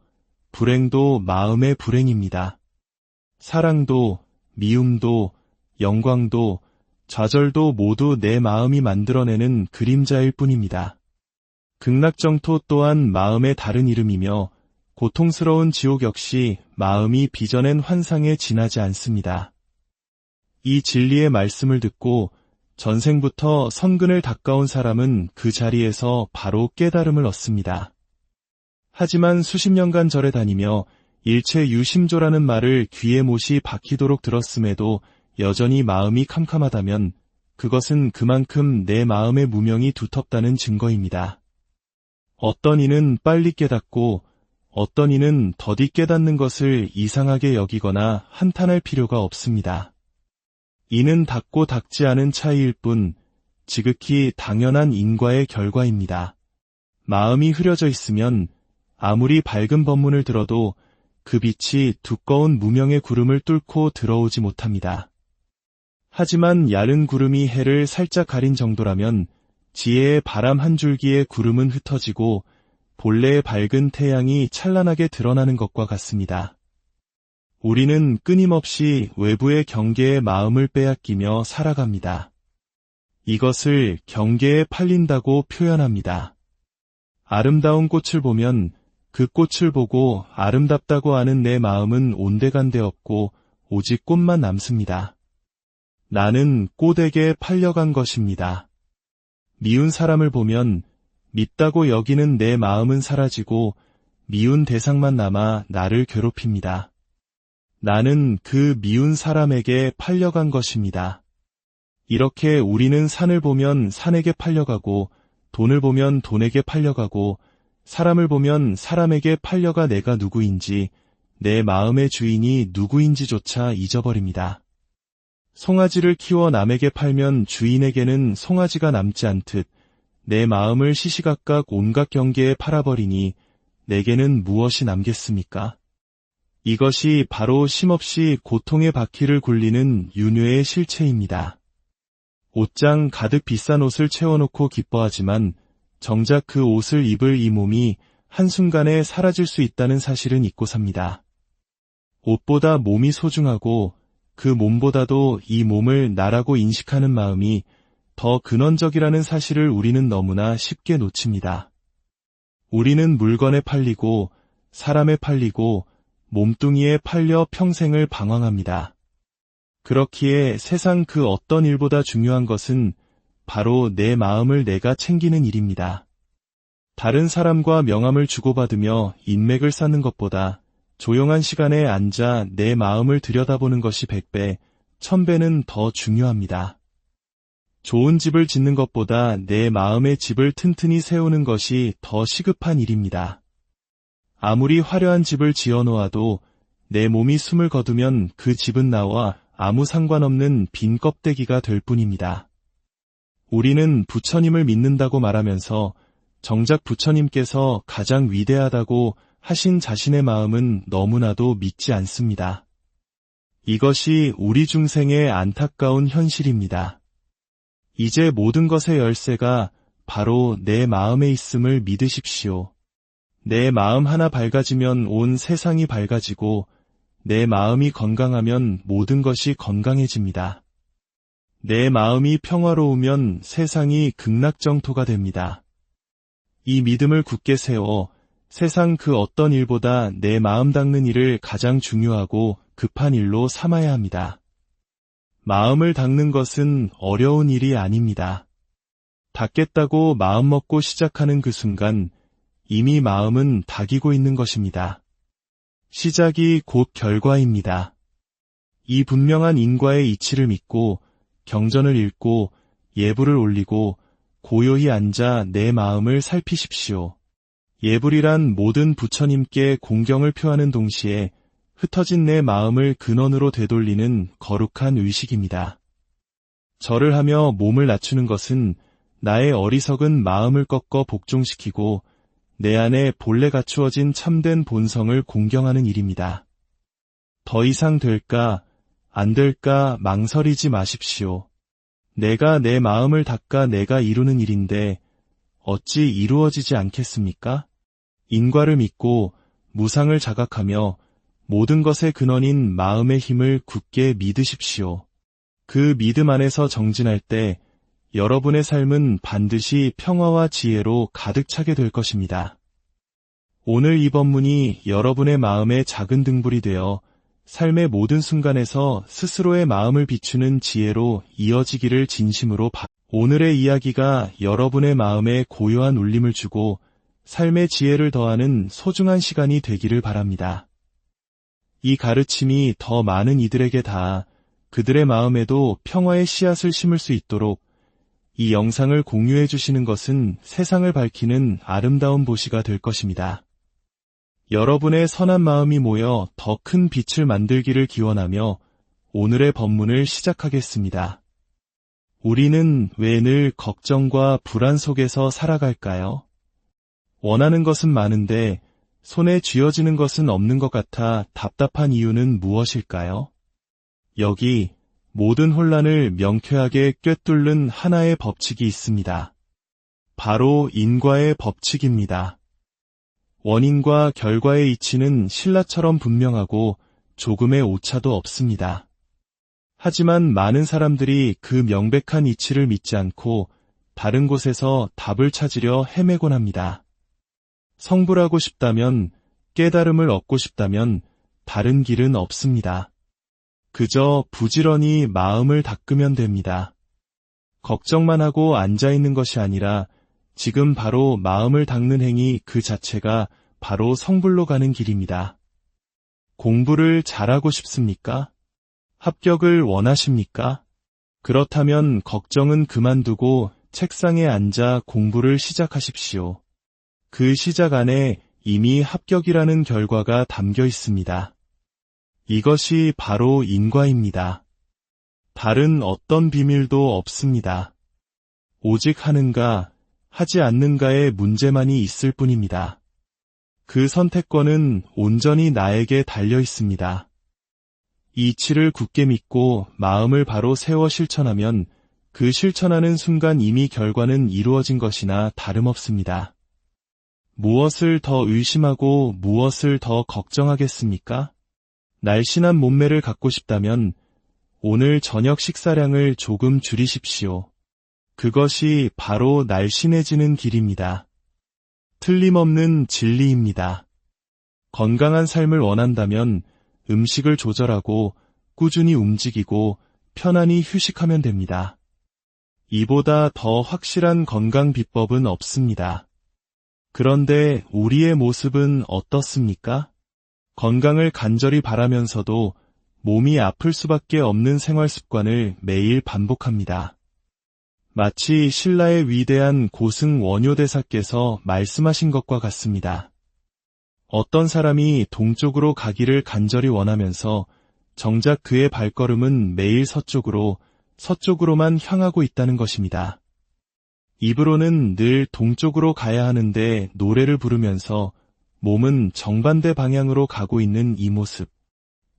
불행도 마음의 불행입니다. 사랑도, 미움도, 영광도, 좌절도 모두 내 마음이 만들어내는 그림자일 뿐입니다. 극락정토 또한 마음의 다른 이름이며 고통스러운 지옥 역시 마음이 빚어낸 환상에 지나지 않습니다. 이 진리의 말씀을 듣고 전생부터 선근을 닦아온 사람은 그 자리에서 바로 깨달음을 얻습니다. 하지만 수십 년간 절에 다니며 일체 유심조라는 말을 귀에 못이 박히도록 들었음에도 여전히 마음이 캄캄하다면 그것은 그만큼 내 마음의 무명이 두텁다는 증거입니다. 어떤 이는 빨리 깨닫고 어떤 이는 더디 깨닫는 것을 이상하게 여기거나 한탄할 필요가 없습니다. 이는 닿고 닿지 않은 차이일 뿐 지극히 당연한 인과의 결과입니다. 마음이 흐려져 있으면 아무리 밝은 법문을 들어도 그 빛이 두꺼운 무명의 구름을 뚫고 들어오지 못합니다. 하지만 얇은 구름이 해를 살짝 가린 정도라면 지혜의 바람 한 줄기의 구름은 흩어지고 본래의 밝은 태양이 찬란하게 드러나는 것과 같습니다. 우리는 끊임없이 외부의 경계에 마음을 빼앗기며 살아갑니다. 이것을 경계에 팔린다고 표현합니다. 아름다운 꽃을 보면 그 꽃을 보고 아름답다고 하는 내 마음은 온데간데 없고 오직 꽃만 남습니다. 나는 꽃에게 팔려간 것입니다. 미운 사람을 보면 밉다고 여기는 내 마음은 사라지고 미운 대상만 남아 나를 괴롭힙니다. 나는 그 미운 사람에게 팔려간 것입니다. 이렇게 우리는 산을 보면 산에게 팔려가고 돈을 보면 돈에게 팔려가고 사람을 보면 사람에게 팔려가 내가 누구인지 내 마음의 주인이 누구인지조차 잊어버립니다. 송아지를 키워 남에게 팔면 주인에게는 송아지가 남지 않듯 내 마음을 시시각각 온갖 경계에 팔아버리니 내게는 무엇이 남겠습니까? 이것이 바로 쉼없이 고통의 바퀴를 굴리는 윤회의 실체입니다. 옷장 가득 비싼 옷을 채워놓고 기뻐하지만 정작 그 옷을 입을 이 몸이 한순간에 사라질 수 있다는 사실은 잊고 삽니다. 옷보다 몸이 소중하고 그 몸보다도 이 몸을 나라고 인식하는 마음이 더 근원적이라는 사실을 우리는 너무나 쉽게 놓칩니다. 우리는 물건에 팔리고 사람에 팔리고 몸뚱이에 팔려 평생을 방황합니다. 그렇기에 세상 그 어떤 일보다 중요한 것은 바로 내 마음을 내가 챙기는 일입니다. 다른 사람과 명함을 주고받으며 인맥을 쌓는 것보다 조용한 시간에 앉아 내 마음을 들여다보는 것이 100배, 1000배는 더 중요합니다. 좋은 집을 짓는 것보다 내 마음의 집을 튼튼히 세우는 것이 더 시급한 일입니다. 아무리 화려한 집을 지어놓아도 내 몸이 숨을 거두면 그 집은 나와 아무 상관없는 빈 껍데기가 될 뿐입니다. 우리는 부처님을 믿는다고 말하면서 정작 부처님께서 가장 위대하다고 하신 자신의 마음은 너무나도 믿지 않습니다. 이것이 우리 중생의 안타까운 현실입니다. 이제 모든 것의 열쇠가 바로 내 마음에 있음을 믿으십시오. 내 마음 하나 밝아지면 온 세상이 밝아지고 내 마음이 건강하면 모든 것이 건강해집니다. 내 마음이 평화로우면 세상이 극락정토가 됩니다. 이 믿음을 굳게 세워 세상 그 어떤 일보다 내 마음 닦는 일을 가장 중요하고 급한 일로 삼아야 합니다. 마음을 닦는 것은 어려운 일이 아닙니다. 닦겠다고 마음먹고 시작하는 그 순간 이미 마음은 닦이고 있는 것입니다. 시작이 곧 결과입니다. 이 분명한 인과의 이치를 믿고 경전을 읽고 예불을 올리고 고요히 앉아 내 마음을 살피십시오. 예불이란 모든 부처님께 공경을 표하는 동시에 흩어진 내 마음을 근원으로 되돌리는 거룩한 의식입니다. 절을 하며 몸을 낮추는 것은 나의 어리석은 마음을 꺾어 복종시키고 내 안에 본래 갖추어진 참된 본성을 공경하는 일입니다. 더 이상 될까, 안 될까 망설이지 마십시오. 내가 내 마음을 닦아 내가 이루는 일인데 어찌 이루어지지 않겠습니까? 인과를 믿고 무상을 자각하며 모든 것의 근원인 마음의 힘을 굳게 믿으십시오. 그 믿음 안에서 정진할 때 여러분의 삶은 반드시 평화와 지혜로 가득 차게 될 것입니다. 오늘 이 법문이 여러분의 마음에 작은 등불이 되어 삶의 모든 순간에서 스스로의 마음을 비추는 지혜로 이어지기를 진심으로 오늘의 이야기가 여러분의 마음에 고요한 울림을 주고 삶의 지혜를 더하는 소중한 시간이 되기를 바랍니다. 이 가르침이 더 많은 이들에게 닿아 그들의 마음에도 평화의 씨앗을 심을 수 있도록 이 영상을 공유해 주시는 것은 세상을 밝히는 아름다운 보시가 될 것입니다. 여러분의 선한 마음이 모여 더 큰 빛을 만들기를 기원하며 오늘의 법문을 시작하겠습니다. 우리는 왜 늘 걱정과 불안 속에서 살아갈까요? 원하는 것은 많은데 손에 쥐어지는 것은 없는 것 같아 답답한 이유는 무엇일까요? 여기 모든 혼란을 명쾌하게 꿰뚫는 하나의 법칙이 있습니다. 바로 인과의 법칙입니다. 원인과 결과의 이치는 신라처럼 분명하고 조금의 오차도 없습니다. 하지만 많은 사람들이 그 명백한 이치를 믿지 않고 다른 곳에서 답을 찾으려 헤매곤 합니다. 성불하고 싶다면, 깨달음을 얻고 싶다면 다른 길은 없습니다. 그저 부지런히 마음을 닦으면 됩니다. 걱정만 하고 앉아있는 것이 아니라 지금 바로 마음을 닦는 행위 그 자체가 바로 성불로 가는 길입니다. 공부를 잘하고 싶습니까? 합격을 원하십니까? 그렇다면 걱정은 그만두고 책상에 앉아 공부를 시작하십시오. 그 시작 안에 이미 합격이라는 결과가 담겨 있습니다. 이것이 바로 인과입니다. 다른 어떤 비밀도 없습니다. 오직 하는가, 하지 않는가의 문제만이 있을 뿐입니다. 그 선택권은 온전히 나에게 달려 있습니다. 이치를 굳게 믿고 마음을 바로 세워 실천하면 그 실천하는 순간 이미 결과는 이루어진 것이나 다름없습니다. 무엇을 더 의심하고 무엇을 더 걱정하겠습니까? 날씬한 몸매를 갖고 싶다면 오늘 저녁 식사량을 조금 줄이십시오. 그것이 바로 날씬해지는 길입니다. 틀림없는 진리입니다. 건강한 삶을 원한다면 음식을 조절하고 꾸준히 움직이고 편안히 휴식하면 됩니다. 이보다 더 확실한 건강 비법은 없습니다. 그런데 우리의 모습은 어떻습니까? 건강을 간절히 바라면서도 몸이 아플 수밖에 없는 생활 습관을 매일 반복합니다. 마치 신라의 위대한 고승 원효대사께서 말씀하신 것과 같습니다. 어떤 사람이 동쪽으로 가기를 간절히 원하면서 정작 그의 발걸음은 매일 서쪽으로만 향하고 있다는 것입니다. 입으로는 늘 동쪽으로 가야 하는데 노래를 부르면서 몸은 정반대 방향으로 가고 있는 이 모습.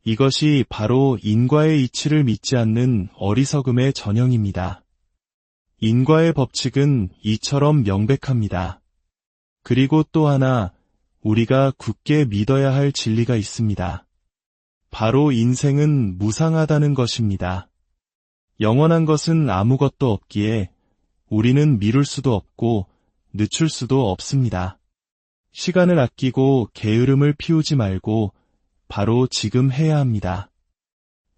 이것이 바로 인과의 이치를 믿지 않는 어리석음의 전형입니다. 인과의 법칙은 이처럼 명백합니다. 그리고 또 하나 우리가 굳게 믿어야 할 진리가 있습니다. 바로 인생은 무상하다는 것입니다. 영원한 것은 아무것도 없기에 우리는 미룰 수도 없고 늦출 수도 없습니다. 시간을 아끼고 게으름을 피우지 말고 바로 지금 해야 합니다.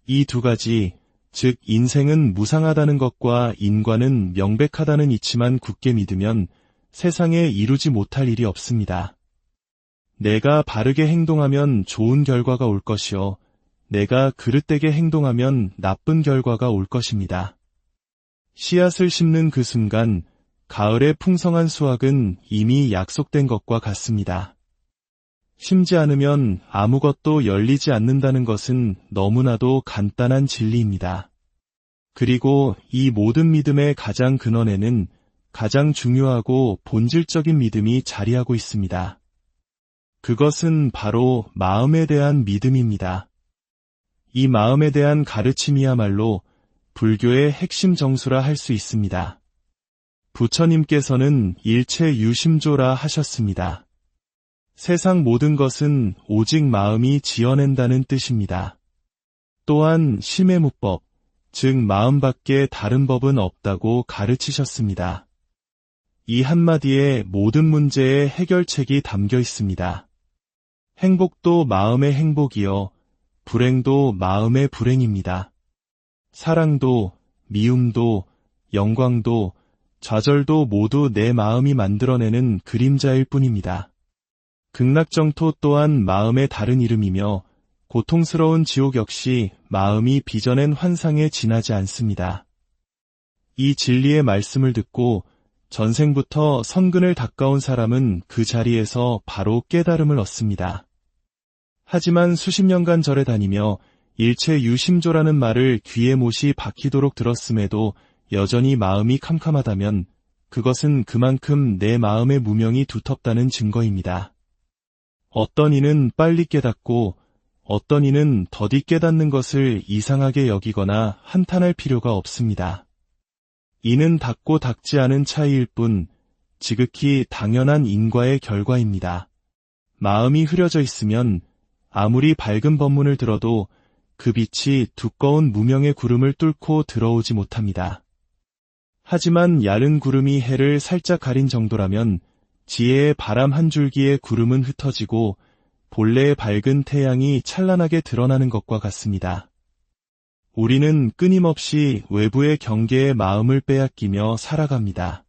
이 두 가지, 즉 인생은 무상하다는 것과 인과는 명백하다는 이치만 굳게 믿으면 세상에 이루지 못할 일이 없습니다. 내가 바르게 행동하면 좋은 결과가 올 것이요, 내가 그릇되게 행동하면 나쁜 결과가 올 것입니다. 씨앗을 심는 그 순간 가을의 풍성한 수확은 이미 약속된 것과 같습니다. 심지 않으면 아무것도 열리지 않는다는 것은 너무나도 간단한 진리입니다. 그리고 이 모든 믿음의 가장 근원에는 가장 중요하고 본질적인 믿음이 자리하고 있습니다. 그것은 바로 마음에 대한 믿음입니다. 이 마음에 대한 가르침이야말로 불교의 핵심 정수라 할 수 있습니다. 부처님께서는 일체 유심조라 하셨습니다. 세상 모든 것은 오직 마음이 지어낸다는 뜻입니다. 또한 심해무법, 즉 마음밖에 다른 법은 없다고 가르치셨습니다. 이 한마디에 모든 문제의 해결책이 담겨 있습니다. 행복도 마음의 행복이요, 불행도 마음의 불행입니다. 사랑도, 미움도, 영광도, 좌절도 모두 내 마음이 만들어내는 그림자일 뿐입니다. 극락정토 또한 마음의 다른 이름이며 고통스러운 지옥 역시 마음이 빚어낸 환상에 지나지 않습니다. 이 진리의 말씀을 듣고 전생부터 선근을 닦아온 사람은 그 자리에서 바로 깨달음을 얻습니다. 하지만 수십 년간 절에 다니며 일체 유심조라는 말을 귀에 못이 박히도록 들었음에도 여전히 마음이 캄캄하다면 그것은 그만큼 내 마음의 무명이 두텁다는 증거입니다. 어떤 이는 빨리 깨닫고 어떤 이는 더디 깨닫는 것을 이상하게 여기거나 한탄할 필요가 없습니다. 이는 닿고 닿지 않은 차이일 뿐 지극히 당연한 인과의 결과입니다. 마음이 흐려져 있으면 아무리 밝은 법문을 들어도 그 빛이 두꺼운 무명의 구름을 뚫고 들어오지 못합니다. 하지만 얇은 구름이 해를 살짝 가린 정도라면 지혜의 바람 한 줄기의 구름은 흩어지고 본래의 밝은 태양이 찬란하게 드러나는 것과 같습니다. 우리는 끊임없이 외부의 경계에 마음을 빼앗기며 살아갑니다.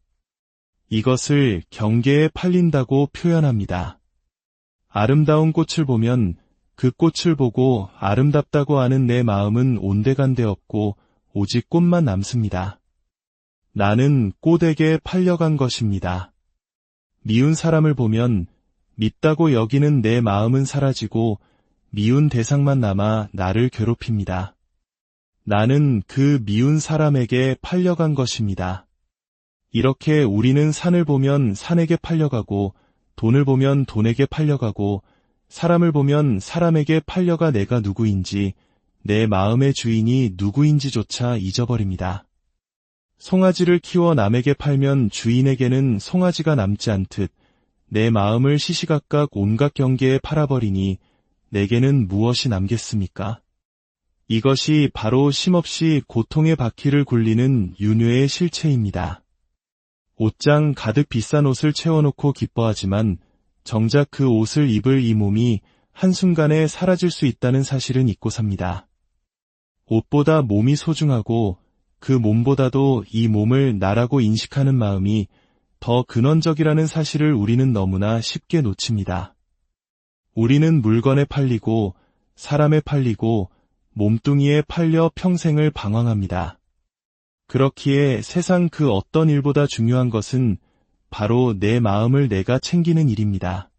이것을 경계에 팔린다고 표현합니다. 아름다운 꽃을 보면 그 꽃을 보고 아름답다고 하는 내 마음은 온데간데 없고 오직 꽃만 남습니다. 나는 꽃에게 팔려간 것입니다. 미운 사람을 보면 밉다고 여기는 내 마음은 사라지고 미운 대상만 남아 나를 괴롭힙니다. 나는 그 미운 사람에게 팔려간 것입니다. 이렇게 우리는 산을 보면 산에게 팔려가고 돈을 보면 돈에게 팔려가고 사람을 보면 사람에게 팔려가 내가 누구인지 내 마음의 주인이 누구인지조차 잊어버립니다. 송아지를 키워 남에게 팔면 주인에게는 송아지가 남지 않듯 내 마음을 시시각각 온갖 경계에 팔아버리니 내게는 무엇이 남겠습니까? 이것이 바로 쉼없이 고통의 바퀴를 굴리는 윤회의 실체입니다. 옷장 가득 비싼 옷을 채워놓고 기뻐하지만 정작 그 옷을 입을 이 몸이 한순간에 사라질 수 있다는 사실은 잊고 삽니다. 옷보다 몸이 소중하고 그 몸보다도 이 몸을 나라고 인식하는 마음이 더 근원적이라는 사실을 우리는 너무나 쉽게 놓칩니다. 우리는 물건에 팔리고 사람에 팔리고 몸뚱이에 팔려 평생을 방황합니다. 그렇기에 세상 그 어떤 일보다 중요한 것은 바로 내 마음을 내가 챙기는 일입니다.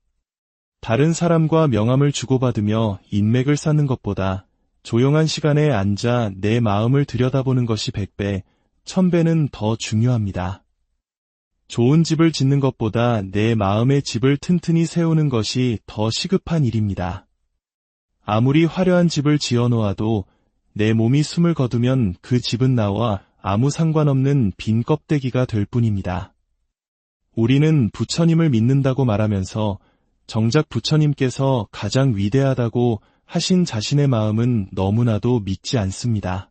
다른 사람과 명함을 주고받으며 인맥을 쌓는 것보다 조용한 시간에 앉아 내 마음을 들여다보는 것이 100배, 1000배는 더 중요합니다. 좋은 집을 짓는 것보다 내 마음의 집을 튼튼히 세우는 것이 더 시급한 일입니다. 아무리 화려한 집을 지어놓아도 내 몸이 숨을 거두면 그 집은 나와 아무 상관없는 빈 껍데기가 될 뿐입니다. 우리는 부처님을 믿는다고 말하면서 정작 부처님께서 가장 위대하다고 하신 자신의 마음은 너무나도 믿지 않습니다.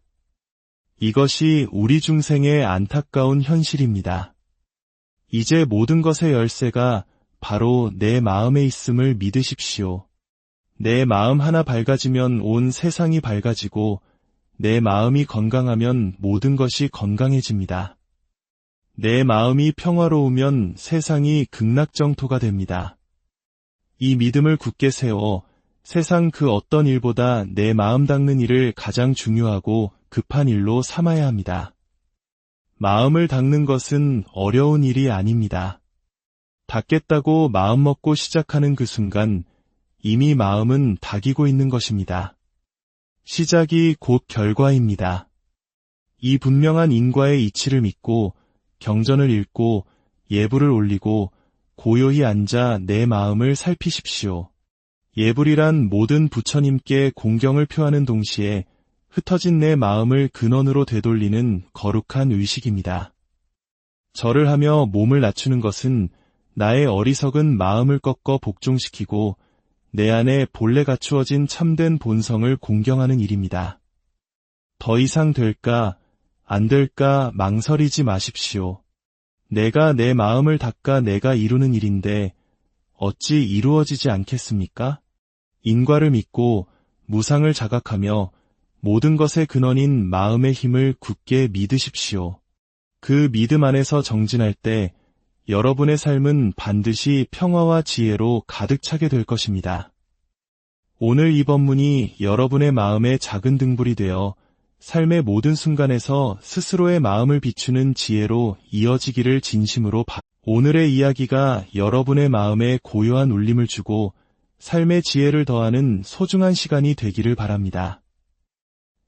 이것이 우리 중생의 안타까운 현실입니다. 이제 모든 것의 열쇠가 바로 내 마음에 있음을 믿으십시오. 내 마음 하나 밝아지면 온 세상이 밝아지고 내 마음이 건강하면 모든 것이 건강해집니다. 내 마음이 평화로우면 세상이 극락정토가 됩니다. 이 믿음을 굳게 세워 세상 그 어떤 일보다 내 마음 닦는 일을 가장 중요하고 급한 일로 삼아야 합니다. 마음을 닦는 것은 어려운 일이 아닙니다. 닦겠다고 마음먹고 시작하는 그 순간 이미 마음은 닦이고 있는 것입니다. 시작이 곧 결과입니다. 이 분명한 인과의 이치를 믿고 경전을 읽고 예불을 올리고 고요히 앉아 내 마음을 살피십시오. 예불이란 모든 부처님께 공경을 표하는 동시에 흩어진 내 마음을 근원으로 되돌리는 거룩한 의식입니다. 절을 하며 몸을 낮추는 것은 나의 어리석은 마음을 꺾어 복종시키고 내 안에 본래 갖추어진 참된 본성을 공경하는 일입니다. 더 이상 될까, 안 될까 망설이지 마십시오. 내가 내 마음을 닦아 내가 이루는 일인데 어찌 이루어지지 않겠습니까? 인과를 믿고 무상을 자각하며 모든 것의 근원인 마음의 힘을 굳게 믿으십시오. 그 믿음 안에서 정진할 때 여러분의 삶은 반드시 평화와 지혜로 가득 차게 될 것입니다. 오늘 이 법문이 여러분의 마음에 작은 등불이 되어 삶의 모든 순간에서 스스로의 마음을 비추는 지혜로 이어지기를 진심으로 오늘의 이야기가 여러분의 마음에 고요한 울림을 주고 삶의 지혜를 더하는 소중한 시간이 되기를 바랍니다.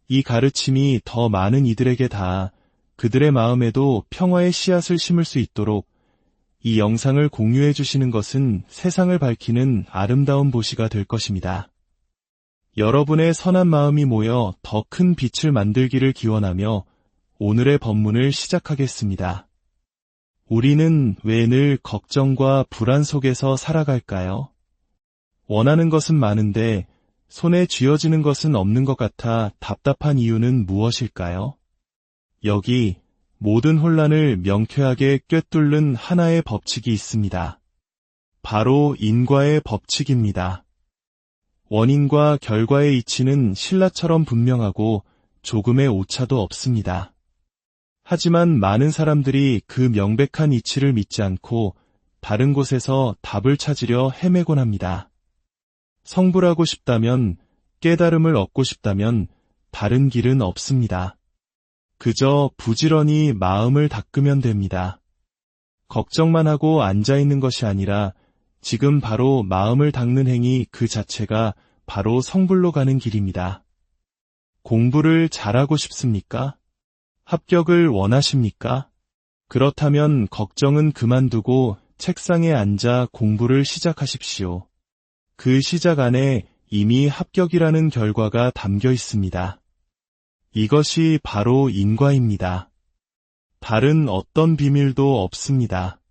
이 가르침이 더 많은 이들에게 닿아 그들의 마음에도 평화의 씨앗을 심을 수 있도록 이 영상을 공유해 주시는 것은 세상을 밝히는 아름다운 보시가 될 것입니다. 여러분의 선한 마음이 모여 더 큰 빛을 만들기를 기원하며 오늘의 법문을 시작하겠습니다. 우리는 왜 늘 걱정과 불안 속에서 살아갈까요? 원하는 것은 많은데 손에 쥐어지는 것은 없는 것 같아 답답한 이유는 무엇일까요? 여기 모든 혼란을 명쾌하게 꿰뚫는 하나의 법칙이 있습니다. 바로 인과의 법칙입니다. 원인과 결과의 이치는 신라처럼 분명하고 조금의 오차도 없습니다. 하지만 많은 사람들이 그 명백한 이치를 믿지 않고 다른 곳에서 답을 찾으려 헤매곤 합니다. 성불하고 싶다면, 깨달음을 얻고 싶다면 다른 길은 없습니다. 그저 부지런히 마음을 닦으면 됩니다. 걱정만 하고 앉아있는 것이 아니라 지금 바로 마음을 닦는 행위 그 자체가 바로 성불로 가는 길입니다. 공부를 잘하고 싶습니까? 합격을 원하십니까? 그렇다면 걱정은 그만두고 책상에 앉아 공부를 시작하십시오. 그 시작 안에 이미 합격이라는 결과가 담겨 있습니다. 이것이 바로 인과입니다. 다른 어떤 비밀도 없습니다.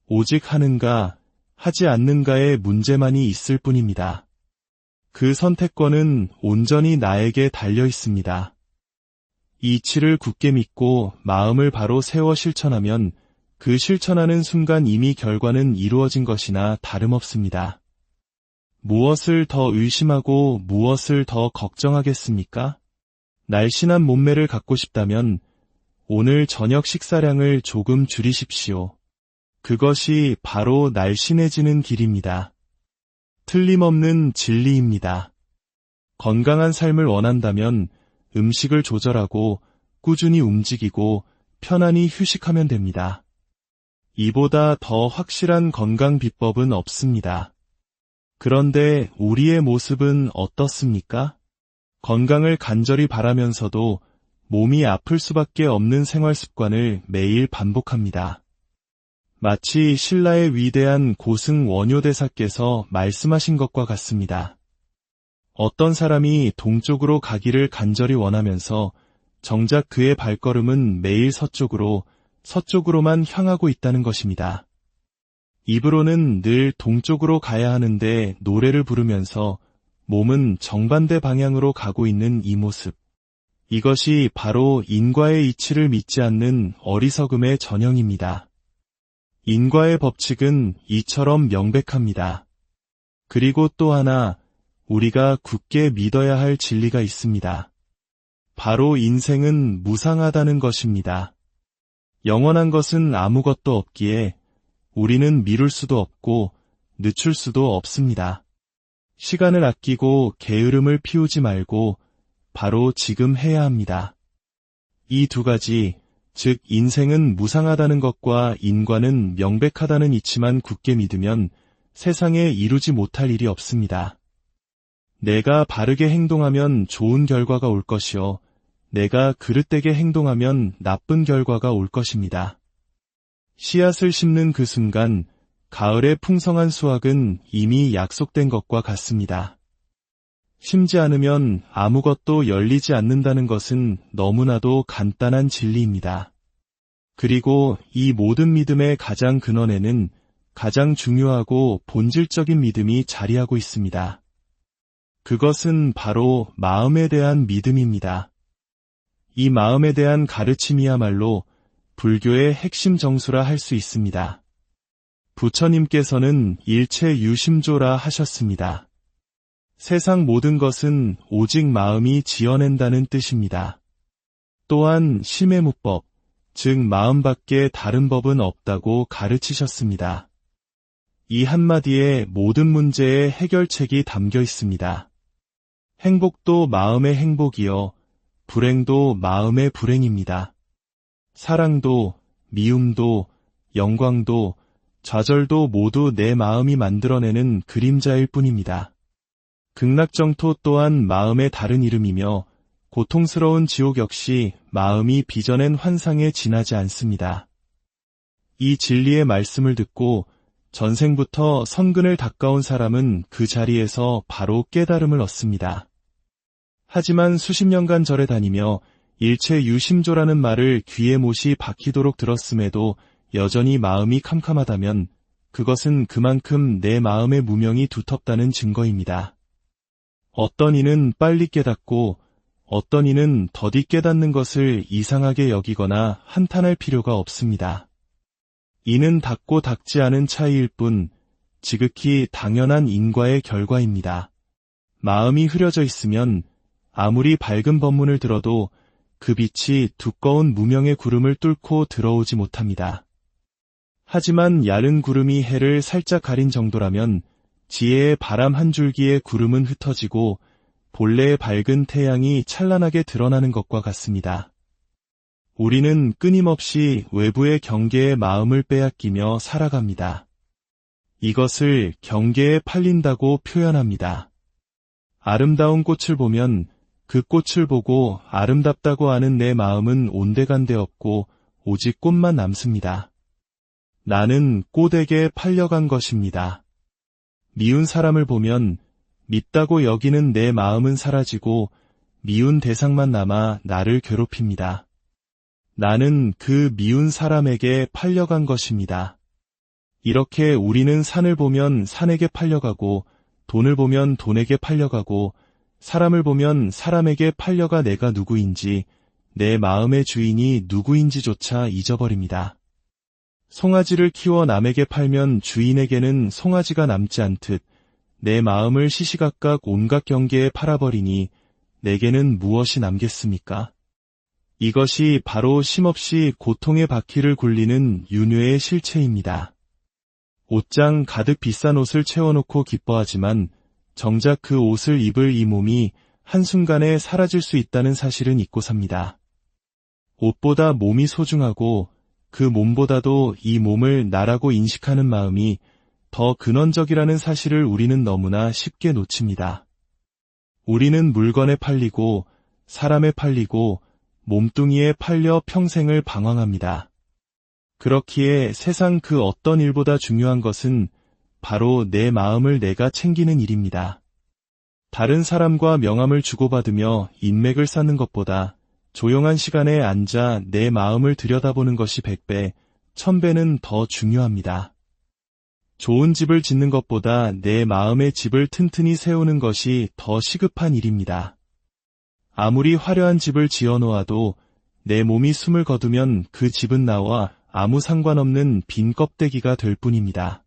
오직 하는가, 하지 않는가의 문제만이 있을 뿐입니다. 그 선택권은 온전히 나에게 달려 있습니다. 이치를 굳게 믿고 마음을 바로 세워 실천하면 그 실천하는 순간 이미 결과는 이루어진 것이나 다름없습니다. 무엇을 더 의심하고 무엇을 더 걱정하겠습니까? 날씬한 몸매를 갖고 싶다면 오늘 저녁 식사량을 조금 줄이십시오. 그것이 바로 날씬해지는 길입니다. 틀림없는 진리입니다. 건강한 삶을 원한다면 음식을 조절하고 꾸준히 움직이고 편안히 휴식하면 됩니다. 이보다 더 확실한 건강 비법은 없습니다. 그런데 우리의 모습은 어떻습니까? 건강을 간절히 바라면서도 몸이 아플 수밖에 없는 생활 습관을 매일 반복합니다. 마치 신라의 위대한 고승 원효대사께서 말씀하신 것과 같습니다. 어떤 사람이 동쪽으로 가기를 간절히 원하면서 정작 그의 발걸음은 매일 서쪽으로만 향하고 있다는 것입니다. 입으로는 늘 동쪽으로 가야 하는데 노래를 부르면서 몸은 정반대 방향으로 가고 있는 이 모습. 이것이 바로 인과의 이치를 믿지 않는 어리석음의 전형입니다. 인과의 법칙은 이처럼 명백합니다. 그리고 또 하나 우리가 굳게 믿어야 할 진리가 있습니다. 바로 인생은 무상하다는 것입니다. 영원한 것은 아무것도 없기에 우리는 미룰 수도 없고 늦출 수도 없습니다. 시간을 아끼고 게으름을 피우지 말고 바로 지금 해야 합니다. 이 두 가지, 즉 인생은 무상하다는 것과 인과는 명백하다는 이치만 굳게 믿으면 세상에 이루지 못할 일이 없습니다. 내가 바르게 행동하면 좋은 결과가 올 것이요, 내가 그릇되게 행동하면 나쁜 결과가 올 것입니다. 씨앗을 심는 그 순간 가을의 풍성한 수확은 이미 약속된 것과 같습니다. 심지 않으면 아무것도 열리지 않는다는 것은 너무나도 간단한 진리입니다. 그리고 이 모든 믿음의 가장 근원에는 가장 중요하고 본질적인 믿음이 자리하고 있습니다. 그것은 바로 마음에 대한 믿음입니다. 이 마음에 대한 가르침이야말로 불교의 핵심 정수라 할 수 있습니다. 부처님께서는 일체 유심조라 하셨습니다. 세상 모든 것은 오직 마음이 지어낸다는 뜻입니다. 또한 심해무법, 즉 마음밖에 다른 법은 없다고 가르치셨습니다. 이 한마디에 모든 문제의 해결책이 담겨 있습니다. 행복도 마음의 행복이요, 불행도 마음의 불행입니다. 사랑도, 미움도, 영광도, 좌절도 모두 내 마음이 만들어내는 그림자일 뿐입니다. 극락정토 또한 마음의 다른 이름이며 고통스러운 지옥 역시 마음이 빚어낸 환상에 지나지 않습니다. 이 진리의 말씀을 듣고 전생부터 성근을 닦아온 사람은 그 자리에서 바로 깨달음을 얻습니다. 하지만 수십 년간 절에 다니며 일체 유심조라는 말을 귀에 못이 박히도록 들었음에도 여전히 마음이 캄캄하다면 그것은 그만큼 내 마음의 무명이 두텁다는 증거입니다. 어떤 이는 빨리 깨닫고 어떤 이는 더디 깨닫는 것을 이상하게 여기거나 한탄할 필요가 없습니다. 이는 닿고 닿지 않은 차이일 뿐 지극히 당연한 인과의 결과입니다. 마음이 흐려져 있으면 아무리 밝은 법문을 들어도 그 빛이 두꺼운 무명의 구름을 뚫고 들어오지 못합니다. 하지만 얇은 구름이 해를 살짝 가린 정도라면 지혜의 바람 한 줄기의 구름은 흩어지고 본래의 밝은 태양이 찬란하게 드러나는 것과 같습니다. 우리는 끊임없이 외부의 경계에 마음을 빼앗기며 살아갑니다. 이것을 경계에 팔린다고 표현합니다. 아름다운 꽃을 보면 그 꽃을 보고 아름답다고 하는 내 마음은 온데간데 없고 오직 꽃만 남습니다. 나는 꽃에게 팔려간 것입니다. 미운 사람을 보면 밉다고 여기는 내 마음은 사라지고 미운 대상만 남아 나를 괴롭힙니다. 나는 그 미운 사람에게 팔려간 것입니다. 이렇게 우리는 산을 보면 산에게 팔려가고 돈을 보면 돈에게 팔려가고 사람을 보면 사람에게 팔려가 내가 누구인지 내 마음의 주인이 누구인지조차 잊어버립니다. 송아지를 키워 남에게 팔면 주인에게는 송아지가 남지 않듯 내 마음을 시시각각 온갖 경계에 팔아버리니 내게는 무엇이 남겠습니까? 이것이 바로 쉼없이 고통의 바퀴를 굴리는 윤회의 실체입니다. 옷장 가득 비싼 옷을 채워놓고 기뻐하지만 정작 그 옷을 입을 이 몸이 한순간에 사라질 수 있다는 사실은 잊고 삽니다. 옷보다 몸이 소중하고 그 몸보다도 이 몸을 나라고 인식하는 마음이 더 근원적이라는 사실을 우리는 너무나 쉽게 놓칩니다. 우리는 물건에 팔리고 사람에 팔리고 몸뚱이에 팔려 평생을 방황합니다. 그렇기에 세상 그 어떤 일보다 중요한 것은 바로 내 마음을 내가 챙기는 일입니다. 다른 사람과 명함을 주고받으며 인맥을 쌓는 것보다 조용한 시간에 앉아 내 마음을 들여다보는 것이 100배, 1000배는 더 중요합니다. 좋은 집을 짓는 것보다 내 마음의 집을 튼튼히 세우는 것이 더 시급한 일입니다. 아무리 화려한 집을 지어놓아도 내 몸이 숨을 거두면 그 집은 나와 아무 상관없는 빈 껍데기가 될 뿐입니다.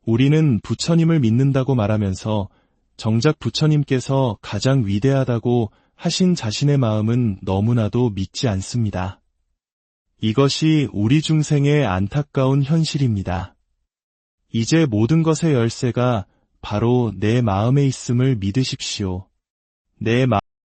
우리는 부처님을 믿는다고 말하면서 정작 부처님께서 가장 위대하다고 하신 자신의 마음은 너무나도 믿지 않습니다. 이것이 우리 중생의 안타까운 현실입니다. 이제 모든 것의 열쇠가 바로 내 마음에 있음을 믿으십시오. 내